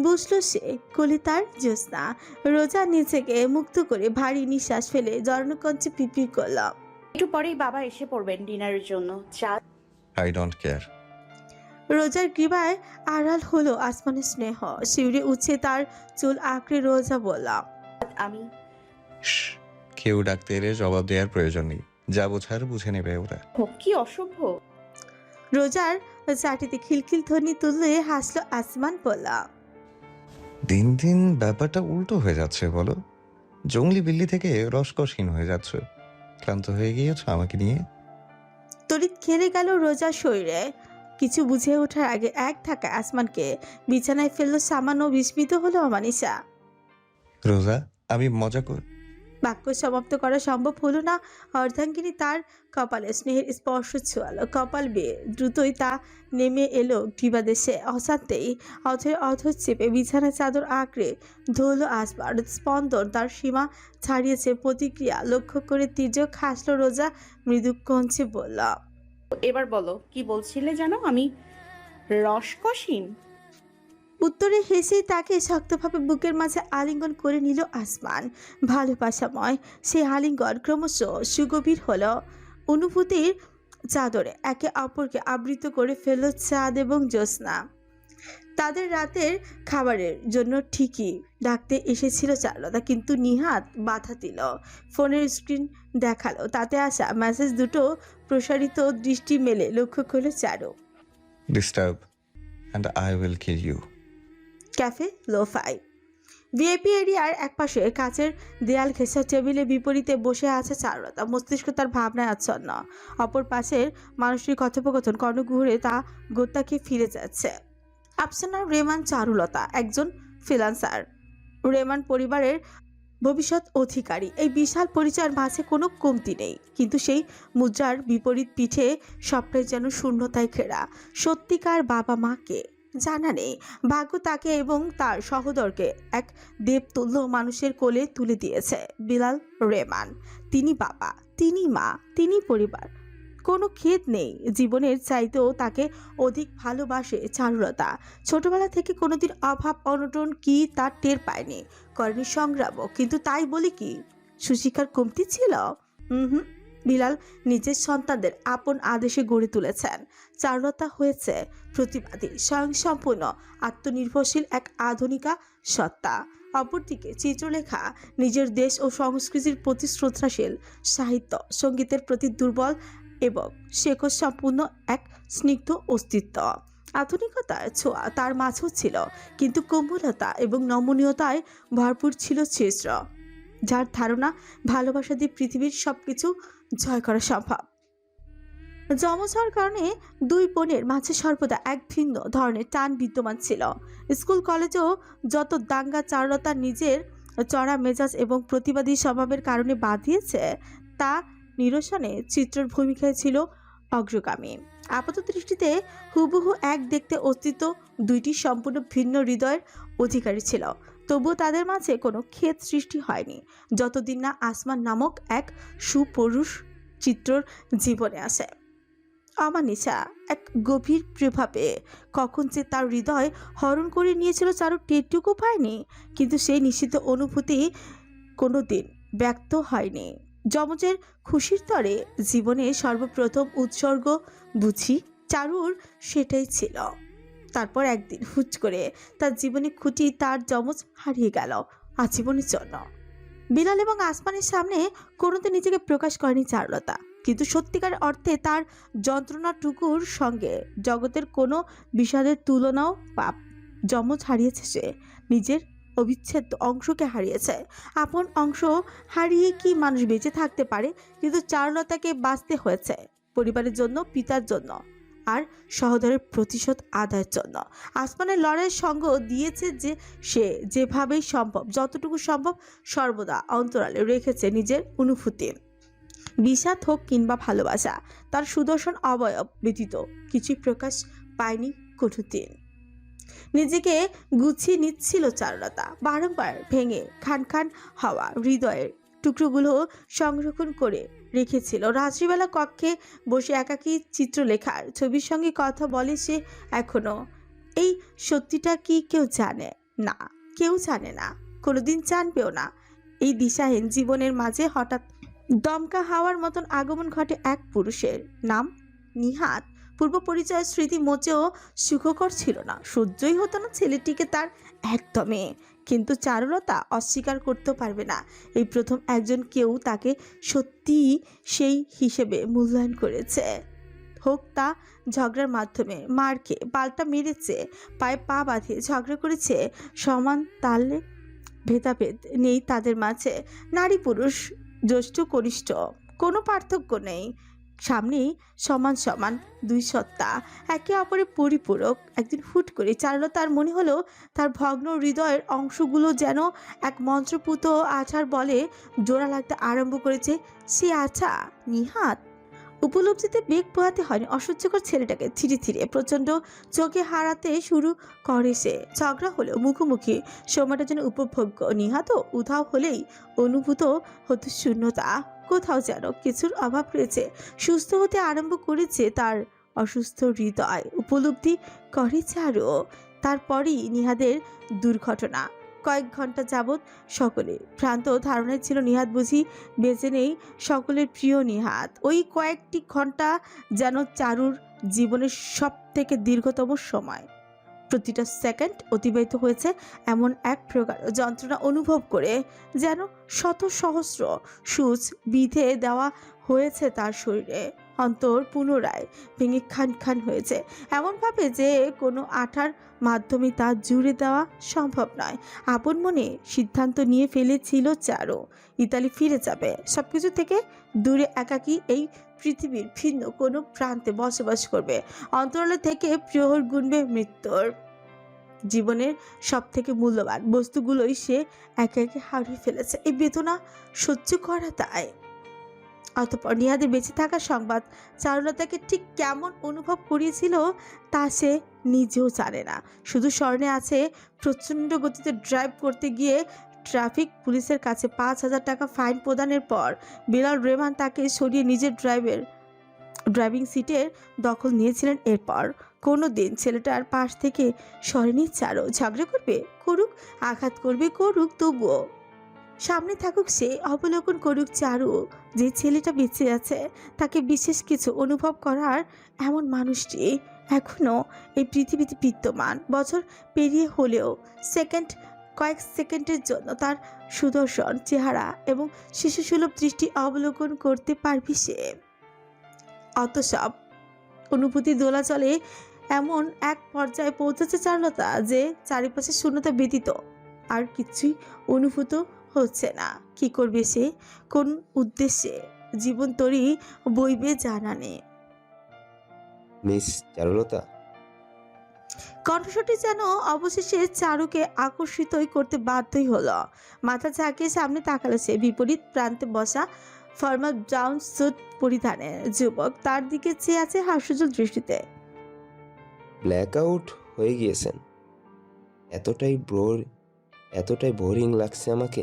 বুঝল সে। কোলে তার জ্যোৎস্না। রোজা নিজেকে মুক্ত করে ভারী নিঃশ্বাস ফেলে জর্ণকঞ্চে পিপির করল। একটু পরেই বাবা এসে পড়বেন ডিনারের জন্য। চাঁদ, আই ডোন্ট কেয়ার। রোজার গ্রীবায় আড়াল হলো আসমানের স্নেহ। শিউরে উঠছে তার চুল আঁকড়ে রোজা বলল, আমি কেউ ডাকতে এলে জবাব দেওয়ার প্রয়োজন নেই। যা বোঝার বুঝে নেবে ওরা। কি অসভ্য। রোজার চাটিতে খিলখিল ধ্বনি তুললে হাসলো আসমান, বলল, দিন দিন ব্যাপারটা উল্টো হয়ে যাচ্ছে বলো। জঙ্গলি বিল্লি থেকে রসকসহীন হয়ে যাচ্ছে। ক্লান্ত হয়ে গিয়েছো আমাকে নিয়ে। তড়িৎ খেলে গেল রোজার শরীরে। কিছু বুঝে ওঠার আগে এক ধাক্কায় আসমানকে বিছানায় ফেললো। সামান্য বিস্মিত হলো অমানিসা। রোজা, আমি মজা কর। বাক্য সমাপ্ত করা সম্ভব হলো না। অর্ধাঙ্গিনী তার কপালে স্নেহের স্পর্শ ছোঁয়ালো। কপাল বেয়ে দ্রুতই তা নেমে এলো গ্রীবাদেশে। অসাধ্যেই অধরে অধর চেপে বিছানায় চাদর আঁকড়ে ধরল আসবার। স্পন্দন তার সীমা ছাড়িয়েছে। প্রতিক্রিয়া লক্ষ্য করে তির্যক হাসল রোজা। মৃদু কঞ্চে বলল, এবার বলো কি বলছিলে জানো? আমি রসকসীন? উত্তরে হেসেই তাকে শক্তভাবে বুকের মাঝে আলিঙ্গন করে নিল আসমান। ভালোবাসাময় সেই আলিঙ্গন ক্রমশ সুগভীর হলো। অনুভূতির চাদরে একে অপরকে আবৃত করে ফেলল চাঁদ এবং জ্যোৎস্না। তাদের রাতের খাবারের জন্য ঠিকই ডাকতে এসেছিল চারুলতা, কিন্তু নিহাত বাধা দিল। ফোনের স্ক্রিন দেখালো, তাতে আসা মেসেজ দুটো প্রসারিত দৃষ্টি মেলে লক্ষ্য করলো Charu. Disturb and I will kill you. Cafe lofi. VIP এরিয়ার একপাশে কাচের দেয়াল ঘেঁষা টেবিলে বিপরীতে বসে আছে চারুলতা, মস্তিষ্ক তার ভাবনায় আচ্ছন্ন। অপর পাশের মানুষটির কথোপকথন কর্ণকুহরে তা গোত্তাকে ফিরে যাচ্ছে। আফসানা রেমান চারুলতা একজন ফ্রিল্যান্সার, রেমান পরিবারের ভবিষ্যৎ অধিকারী। এই বিশাল পরিচয়ের মাঝে কোনো কমতি নেই, কিন্তু সেই মুদ্রার বিপরীত পিঠে সবটাই যেন শূন্যতায় ঘেরা। সত্যিকার বাবা মাকে জানা নেই। ভাগ্য তাকে এবং তার সহোদরকে এক দেবতুল্য মানুষের কোলে তুলে দিয়েছে। বিলাল রেমান, তিনি বাবা, তিনি মা, তিনি পরিবার। কোনো খেদ নেই, জীবনের চাইতেও তাকে অধিক ভালোবাসে চারুলতা। ছোটবেলা থেকে কোনোদিন অভাব অনটন কি তার টের পায়নি, করেনি সংগ্রামও, কিন্তু তাই বলি কি সুশিক্ষার কমতি ছিল? হুম। বিলাল নিজের সন্তানদের আপন আদেশে গড়ে তুলেছেন। চারুলতা হয়েছে প্রতিবাদী, স্বয়ংসম্পূর্ণ, আত্মনির্ভরশীল এক আধুনিকা সত্তা। অপরদিকে চিত্রলেখা নিজের দেশ ও সংস্কৃতির প্রতি শ্রদ্ধাশীল, সাহিত্য সঙ্গীতের প্রতি দুর্বল এবং শেখর সম্পূর্ণ এক স্নিগ্ধ অস্তিত্ব। আধুনিকতার ছোঁয়া তার মাঝেও ছিল, কিন্তু কোমলতা এবং নমনীয়তায় ভরপুর ছিল চিত্র, যার ধারণা ভালোবাসা দিয়ে পৃথিবীর সবকিছু জয় করা সম্ভব। যমজ হওয়ার কারণে দুই বোনের মাঝে সর্বদা এক ভিন্ন ধরনের টান বিদ্যমান ছিল। স্কুল কলেজেও যত দাঙ্গা চারুলতার নিজের চড়া মেজাজ এবং প্রতিবাদী স্বভাবের কারণে বাঁধিয়েছে, তা নিরসনে চিত্রর ভূমিকায় ছিল অগ্রগামী। আপাত দৃষ্টিতে হুবহু এক দেখতে অস্তিত্ব দুইটি সম্পূর্ণ ভিন্ন হৃদয়ের অধিকারী ছিল, তবুও তাদের মাঝে কোনো খেদ সৃষ্টি হয়নি যতদিন না আসমান নামক এক সুপুরুষ চিত্রর জীবনে আসে। অমানিসা এক গভীর প্রভাবে কখন যে তার হৃদয় হরণ করে নিয়েছিল চারু টেরটুকু পায়নি, কিন্তু সেই নিশ্চিত অনুভূতি কোনোদিন ব্যক্ত হয়নি। যমজের খুশির তরে জীবনে সর্বপ্রথম উৎসর্গ বুঝি চারুর সেটাই ছিল। তারপর একদিন হুট করে তার জীবনে খুঁটি তার যমজ হারিয়ে গেল আজীবনের জন্য। বিলাল এবং আসমানের সামনে কোনোদিন নিজেকে প্রকাশ করেনি চারুলতা, কিন্তু সত্যিকার অর্থে তার যন্ত্রণাটুকুর সঙ্গে জগতের কোনো বিষাদের তুলনাও পাপ। যমজ হারিয়েছে সে, নিজের অবিচ্ছেদ্য অংশকে হারিয়েছে। আপন অংশ হারিয়ে কি মানুষ বেঁচে থাকতে পারে? কিন্তু চারুলতাকে বাঁচতে হয়েছে পরিবারের জন্য, পিতার জন্য, আর সহোদরের প্রতিশোধ আদায়ের জন্য। আসমানের লড়াইয়ের সঙ্গ দিয়েছে যে সে যেভাবেই সম্ভব, যতটুকু সম্ভব সর্বদা অন্তরালে রেখেছে নিজের অনুভূতি। বিষাদ হোক কিংবা ভালোবাসা, তার সুদর্শন অবয়ব ব্যতীত কিছুই প্রকাশ পায়নি কটুদিন। নিজেকে গুছিয়ে নিচ্ছিল চারুলতা, বারংবার ভেঙে খান খান হওয়া হৃদয়ের টুকরোগুলো সংরক্ষণ করে রেখেছিল। রাত্রিবেলা কক্ষে বসে একাকী চিত্রলেখার ছবির সঙ্গে কথা বলে সে এখনো। এই সত্যিটা কি কেউ জানে? না, কেউ জানে না, কোনোদিন জানবেও না। এই দিশাহীন জীবনের মাঝে হঠাৎ দমকা হাওয়ার মতন আগমন ঘটে এক পুরুষের, নাম নিহাত। পূর্ব পরিচয় স্মৃতি মোচেও সুখকর ছিল না, সহ্যই হতো না ছেলেটিকে তার একদমই। কিন্তু চারুলতা অস্বীকার করতে পারবে না, এই প্রথম একজন কেউ তাকে সত্যিই সেই হিসেবে মূল্যায়ন করেছে। হোক তা ঝগড়ার মাধ্যমে, মার খেয়ে পাল্টা মেরেছে, পায়ে পা বাঁধিয়ে ঝগড়া করেছে, সমান তালে ভেদাভেদ নেই তাদের মাঝে। নারী পুরুষ, জ্যেষ্ঠ কনিষ্ঠ, কোনো পার্থক্য নেই। সামনেই সমান সমান দুই সত্তা, একে অপরের পরিপূরক। একদিন হুট করে চারুলতার মনে হলো তার ভগ্ন হৃদয়ের অংশগুলো যেন এক মন্ত্রপুত আছার বলে জোড়া লাগতে আরম্ভ করেছে। সে আছা নিহাত। উপলব্ধিতে বেগ পোহাতে হয়নি অসহ্যকর ছেলেটাকে। ধীরে ধীরে প্রচণ্ড চোখে হারাতে শুরু করে সে। ঝগড়া হলেও মুখোমুখি সময়টা যেন উপভোগ্য। নিহাত উধাও হলেই অনুভূত হতো শূন্যতা, কোথাও যেন কিছুর অভাব রয়েছে। সুস্থ হতে আরম্ভ করেছে তার অসুস্থ হৃদয়, উপলব্ধি করে চারু। তারপরই নিহাদের দুর্ঘটনা। কয়েক ঘন্টা যাবৎ সকলে ভ্রান্ত ধারণায় ছিল নিহাত বুঝি বেঁচে নেই। সকলের প্রিয় নিহাত। ওই কয়েকটি ঘন্টা যেন চারুর জীবনের সব থেকে দীর্ঘতম সময়। প্রতিটা সেকেন্ড অতিবাহিত হয়েছে এমন এক প্রকার যন্ত্রণা অনুভব করে, যেন শত সহস্র সূচ বিধে দেওয়া হয়েছে তার শরীরে। অন্তর পুনরায় ভেঙে খান খান হয়েছে, এমনভাবে যে কোনো আঠার মাধ্যমে তা জুড়ে দেওয়া সম্ভব নয়। আপন মনে সিদ্ধান্ত নিয়ে ফেলেছিল চারু, ইতালি ফিরে যাবে, সবকিছু থেকে দূরে একাকী এই পৃথিবীর ভিন্ন কোনো প্রান্তে বসবাস করবে। অন্তরালে থেকে প্রহর গুনবে মৃত্যুর। জীবনের সব থেকে মূল্যবান বস্তুগুলোই সে একে একে হারিয়ে ফেলেছে। এই বেদনা সহ্য করা দায়। অতঃপর নিহাদের বেঁচে থাকার সংবাদ চারুলতাকে ঠিক কেমন অনুভব করিয়েছিল তা সে নিজেও জানে না। শুধু স্মরণে আছে প্রচণ্ড গতিতে ড্রাইভ করতে গিয়ে ট্রাফিক পুলিশের কাছে 5,000 টাকা ফাইন প্রদানের পর বিলাল রেহমান তাকে সরিয়ে নিজের ড্রাইভিং সিটের দখল নিয়েছিলেন। এরপর কোনো দিন ছেলেটার পাশ থেকে সরেনি চারু। ঝগড়া করবে করুক, আঘাত করবে করুক, তবুও সামনে থাকুক সে, অবলোকন করুক চারু। যে ছেলেটা বেঁচে আছে তাকে বিশেষ কিছু অনুভব করার এমন মানুষটি এখনও এই পৃথিবীতে বিদ্যমান। বছর পেরিয়ে হলেও কয়েক সেকেন্ডের জন্য তার সুদর্শন চেহারা এবং শিশুসুলভ দৃষ্টি অবলোকন করতে পারবি সে। অত সব অনুভূতি দোলাচলে এমন এক পর্যায়ে পৌঁছেছে চারুলতা যে চারিপাশে শূন্যতা ব্যতীত আর কিছুই অনুভূত হচ্ছে না। কি করবে সে, কোন উদ্দেশ্যে জীবন তরি বইবে জানা নেই। মিস চারুলতা, কণ্ঠস্বরটি যেন অবশেষে চারুকে আকর্ষিতই করতে বাধ্যই হলো। মাথা ঝাঁকিয়ে সামনে তাকালো সে। বিপরীত প্রান্তে বসা ফর্মাল ব্রাউন স্যুট পরিধানে যুবক তার দিকে চেয়ে আছে হাস্যজ্জ্বল দৃষ্টিতে। ব্ল্যাক আউট হয়ে গিয়েছেন? এতটাই বোরিং লাগছে আমাকে।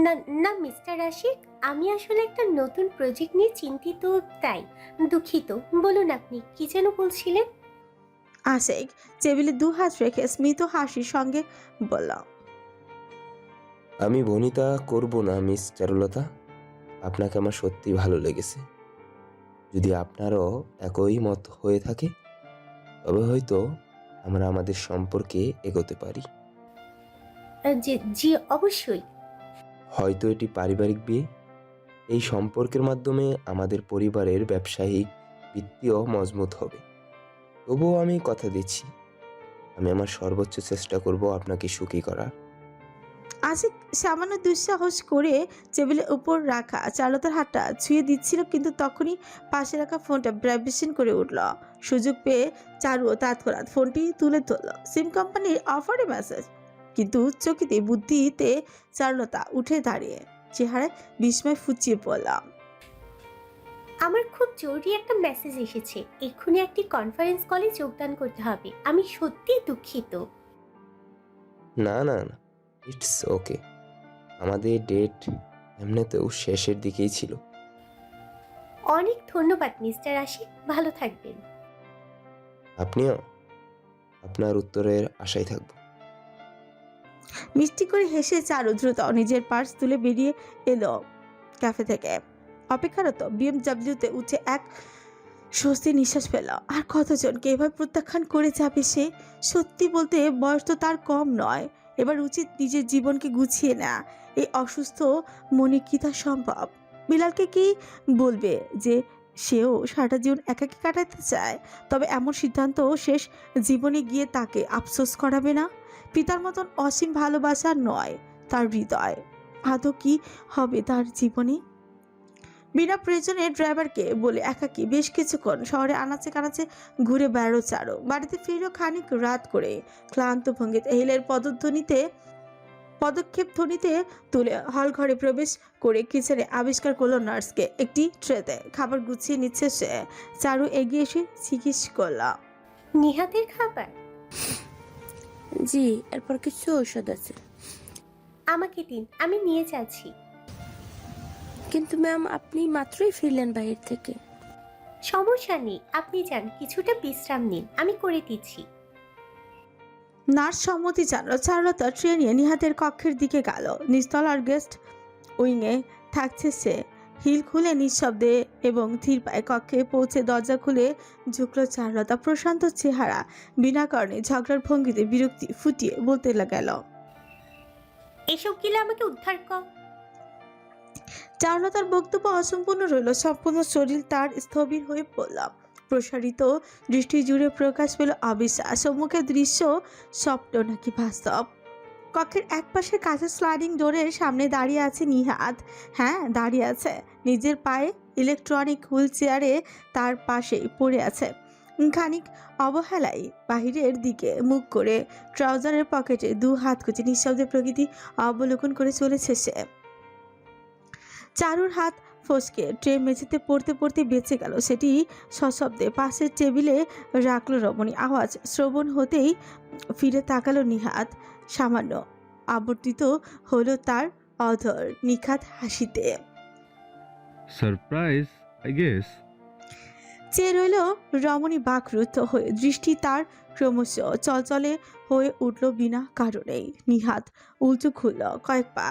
না না মিস্টার আশিক, আমি আসলে একটা নতুন প্রজেক্ট নিয়ে চিন্তিত, তাই দুঃখিত। বলুন আপনি কি যেন বলছিলেন? আশিক টেবিলে 2 হাত রেখে স্মিত হাসির সঙ্গে বলল, আমি বনিতা করব না মিস চারুলতা, আপনাকে আমার সত্যি ভালো লেগেছে। যদি আপনারও একই মত হয়ে থাকে তবে হয়তো আমরা আমাদের সম্পর্কে এগোতে পারি। জি জি অবশ্যই। হয়তো এটি পারিবারিক বিয়ে। এই সম্পর্কের মাধ্যমে আমাদের পরিবারের ব্যবসায়িক ভিত্তিও মজবুত হবে। তবুও আমি কথা দিচ্ছি, আমি আমার সর্বোচ্চ চেষ্টা করব আপনাকে সুখী করার। আশিক সামান্য দুঃসাহস করে টেবিলের উপর রাখা চারুলতার হাতটা ছুঁয়ে দিচ্ছিল, কিন্তু তখনই পাশে রাখা ফোনটা ভাইব্রেশন করে উঠল। সুযোগ পেয়ে চারুও তৎক্ষণাৎ ফোনটি তুলে ধরল। সিম কোম্পানির অফারে মেসেজ। কিন্তু চকিতে বুদ্ধিতে চারুলতা উঠে দাঁড়িয়ে চেহারায় বিস্ময় ফুচিয়ে পড়লাম। আমার খুব জরুরি একটা মেসেজ এসেছে, এক্ষুনি একটি কনফারেন্স কলে যোগদান করতে হবে। আমি সত্যিই দুঃখিত। না না না, ইটস ওকে। আমাদের ডেট এমনিতেও শেষের দিকেই ছিল। অনেক ধন্যবাদ মিস্টার আশিক, ভালো থাকবেন। আপনিও। আপনার উত্তরের আশায় থাকব। মিষ্টি করে হেসে চারু দ্রুত নিজের পার্স তুলে বেরিয়ে এলো ক্যাফে থেকে। অপেক্ষারত বিএমডব্লিউতে উঠে এক স্বস্তির নিঃশ্বাস পেল। আর কতজনকে এভাবে প্রত্যাখ্যান করে যাবে সে? সত্যি বলতে বয়স তো তার কম নয়। এবার উচিত নিজের জীবনকে গুছিয়ে নেওয়া। এই অসুস্থ মনে কি তা সম্ভব? বিলালকে কি বলবে যে সেও সারাটা জীবন একাকী কাটাতে চায়? তবে এমন সিদ্ধান্ত শেষ জীবনে গিয়ে তাকে আফসোস করাবে না? পিতার মতন অসীম ভালোবাসা নয় তার হৃদয়। আদৌ কি হবে তার জীবনে? বিনা প্রয়োজনে ড্রাইভারকে বলে একাকী বেশ কিছুক্ষণ শহরে আনাচে কানাচে ঘুরে বেড়ালো চারু। বাড়িতে ফিরল খানিক রাত করে। ক্লান্ত ভঙ্গিতে হিলের পদক্ষেপ ধ্বনিতে তুলে হল ঘরে প্রবেশ করে কিচেনে আবিষ্কার করলো নার্সকে। একটি ট্রেতে খাবার গুছিয়ে নিচ্ছে সে। চারু এগিয়ে এসে জিজ্ঞেস করল, নিহাতের খাবার? জি, এরপর কিছু ঔষধ আছে। আমাকে দিন, আমি নিয়ে যাচ্ছি। কিন্তু ম্যাম, আপনি মাত্রই ফিরলেন বাইরে থেকে। সমস্যা নেই, আপনি যান, কিছুটা বিশ্রাম নিন, আমি করে দিচ্ছি। নার্স সম্মতি জানালো। চারুলতা ট্রেন নিয়ে নিহাতের কক্ষের দিকে গেল। নিচতলার গেস্ট উইংয়ে থাকছে সে। হিল খুলে নিঃশব্দে এবং ধীর পায়ে কক্ষে পৌঁছে দরজা খুলে ঝুঁকলো চারুলতা। প্রশান্ত চেহারা, বিনা কারণে ঝগড়ার ভঙ্গিতে বিরক্তি ফুটিয়ে বলতে গেল, এসব গিলে আমাকে উদ্ধার কর। চারুলতার বক্তব্য অসম্পূর্ণ রইল। সম্পূর্ণ শরীর তার স্থবির হয়ে পড়ল। প্রসারিত দৃষ্টি জুড়ে প্রকাশ পেল অবিশ্বাস। সম্মুখের দৃশ্য স্বপ্ন নাকি বাস্তব। কক্ষের একপাশে কাঁচের স্লাইডিং ডোরের সামনে দাঁড়িয়ে আছে নিহাত। হ্যাঁ, দাঁড়িয়ে আছে। নিজের পায়ে ইলেকট্রনিক হুইল চেয়ারে তার পাশেই পড়ে আছে। খানিক অবহেলায় বাহিরের দিকে মুখ করে ট্রাউজারের পকেটে 2 হাত কুচি নিঃশব্দে প্রকৃতি অবলোকন করে চলেছে সে। চারুর হাত ফসকে ট্রে মেঝেতে পড়তে পড়তে বেঁচে গেল। সেটি সশব্দে পাশের টেবিলে রাখলো রমণী। আওয়াজ শ্রবণ হতেই ফিরে তাকালো নিহাত। সামান্য আবর্তিত হলো তার অধর নিখাত হাসিতে। Surprise I guess. চেয়ে রইল রমণী বাকরুদ্ধ হয়ে। দৃষ্টি তার ক্রমশ চলচলে হয়ে উঠল বিনা কারণেই। নিহাত উল্টো খুলল, কয়েক পা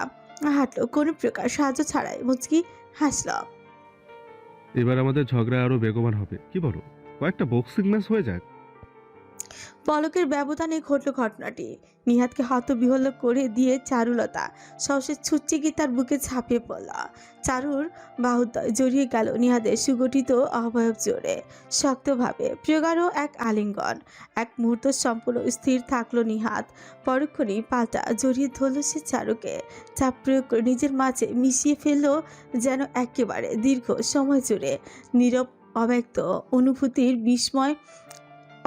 হাঁটলো, কোনো প্রকার সাহায্য ছাড়াই। মুচকি হাসল। এবার আমাদের ঝগড়া আরো বেগবান হবে, কি বলো? কয়েকটা বক্সিং ম্যাচ হয়ে যাক। পলকের ব্যবধানে ঘটল ঘটনাটি। নিহাতকে হতবিহ্বল করে দিয়ে চারুলতা সহসে ছুটছে গিয়ে তার বুকে ঝাঁপিয়ে পড়ল। চারুর বাহুদ্বয় জড়িয়ে গেল নিহাতের সুগঠিত অবয়ব জোরে শক্তভাবে। প্রিয়গারও এক আলিঙ্গন। এক মুহূর্ত সম্পূর্ণ স্থির থাকলো নিহাত। পরক্ষণেই পাল্টা জড়িয়ে ধরল সে চারুকে। চাপ প্রয়োগ করে নিজের মাঝে মিশিয়ে ফেলল, যেন একেবারে দীর্ঘ সময় জুড়ে নীরব অব্যক্ত অনুভূতির বিস্ময়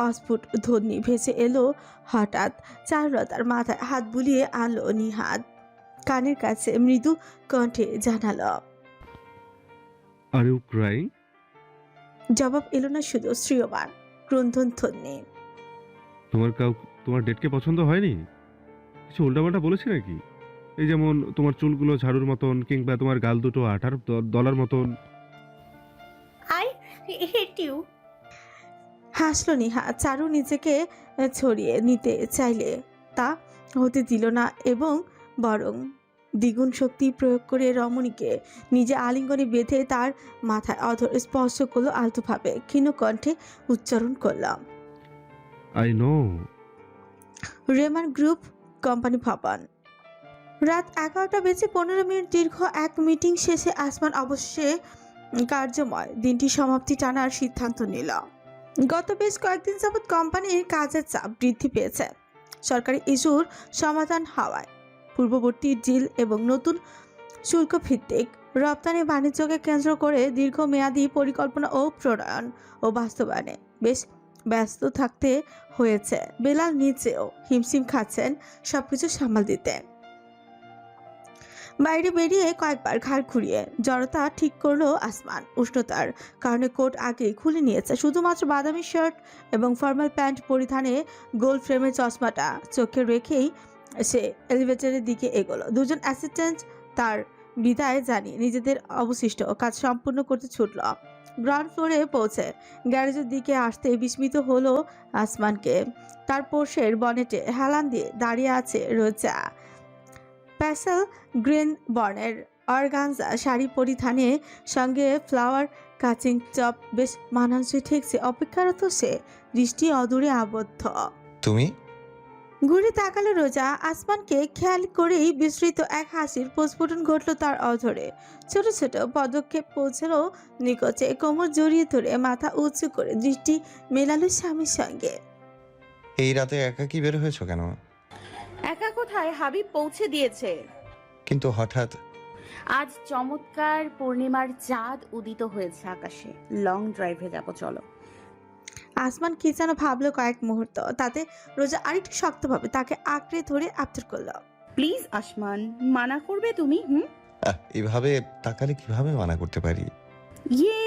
অস্ফুট ধ্বনি ভেসে এলো হঠাৎ। চারুলতার মাথায় হাত বুলিয়ে আনলো নিহাত। কানের কাছে মৃদু কণ্ঠে জানালো, আর ইউ ক্রাইং? জবাব এলো না, শুধু শ্রীয়মান ক্রন্দন ধ্বনি। তোমার ডেটকে পছন্দ হয়নি? কিছু উল্টাপাল্টা বলেছি নাকি? এই যেমন তোমার চুলগুলো ঝাড়ুর মতন, কিংবা তোমার গাল দুটো আটার দলার মতন। I hate you. হাসলো নিহাত। চারু নিজেকে ছড়িয়ে নিতে চাইলে তা হতে দিল না এবং বরং দ্বিগুণ শক্তি প্রয়োগ করে রমণীকে নিজে আলিঙ্গনে বেঁধে তার মাথায় অধর স্পর্শ করলো আলতোভাবে। ক্ষীণ কণ্ঠে উচ্চারণ করলাম, আই নো। রেমান গ্রুপ কোম্পানি ভবন। রাত 11:15 দীর্ঘ এক মিটিং শেষে আসমান অবশ্যই কার্যময় দিনটি সমাপ্তি টানার সিদ্ধান্ত নিল। গত বেশ কয়েকদিন যাবৎ কোম্পানির কাজের চাপ বৃদ্ধি পেয়েছে। সরকারি ইস্যুর সমাধান হওয়ায় পূর্ববর্তী ডিল এবং নতুন শুল্ক ভিত্তিক রপ্তানি বাণিজ্যকে কেন্দ্র করে দীর্ঘমেয়াদী পরিকল্পনা ও প্রণয়ন ও বাস্তবায়নে বেশ ব্যস্ত থাকতে হয়েছে। বেলাল নিজেও হিমশিম খাচ্ছেন সবকিছু সামাল দিতে। বাইরে বেরিয়ে কয়েকবার ঘাড় ঘুরিয়ে জড়তা ঠিক করলো আসমান। উষ্ণতার কারণে কোট আগেই খুলে নিয়েছে। শুধুমাত্র বাদামি শার্ট এবং ফর্মাল প্যান্ট পরিধানে গোল ফ্রেমের চশমাটা চোখে রেখেই সে এলিভেটরের দিকে এগোলো। 2জন অ্যাসিস্ট্যান্ট তার বিদায় জানিয়ে নিজেদের অবশিষ্ট কাজ সম্পূর্ণ করতে ছুটল। গ্রাউন্ড ফ্লোরে পৌঁছে গ্যারেজের দিকে আসতে বিস্মিত হলো আসমানকে। তার পোর্শের বনেটে হেলান দিয়ে দাঁড়িয়ে আছে রোজা। প্যাসেল গ্রিন বর্ণের অর্গানজা শাড়ি পরিধানে সঙ্গে ফ্লাওয়ার কাচিং টপ বেশ মানানসই ঠেকছে। অপেক্ষারত সে দৃষ্টি অদূরে আবদ্ধ। তুমি? ঘুরে তাকালো রোজা। আসমানকে খেয়াল করেই বিস্মৃত এক হাসির প্রস্ফুটন ঘটল তার অধরে। ছোট ছোট পদক্ষেপ পৌঁছালো নিকটে। কোমর জড়িয়ে ধরে মাথা উঁচু করে দৃষ্টি মেলালো স্বামীর সঙ্গে। এই রাতে একা কি বের হয়েছো কেন? একা কোথায়, হাবিব পৌঁছে দিয়েছে। কিন্তু হঠাৎ? আজ চমৎকার পূর্ণিমার চাঁদ উদিত হয়েছে আকাশে। লং ড্রাইভে যাব, চলো। আসমান কি যেন ভাবলো কয়েক মুহূর্ত। তাতে রোজা আরেকটু শক্তভাবে তাকে আঁকড়ে ধরে আবদার করলো, প্লিজ আসমান, মানা করবে তুমি? এভাবে তাকালে কিভাবে মানা করতে পারি? ইয়ে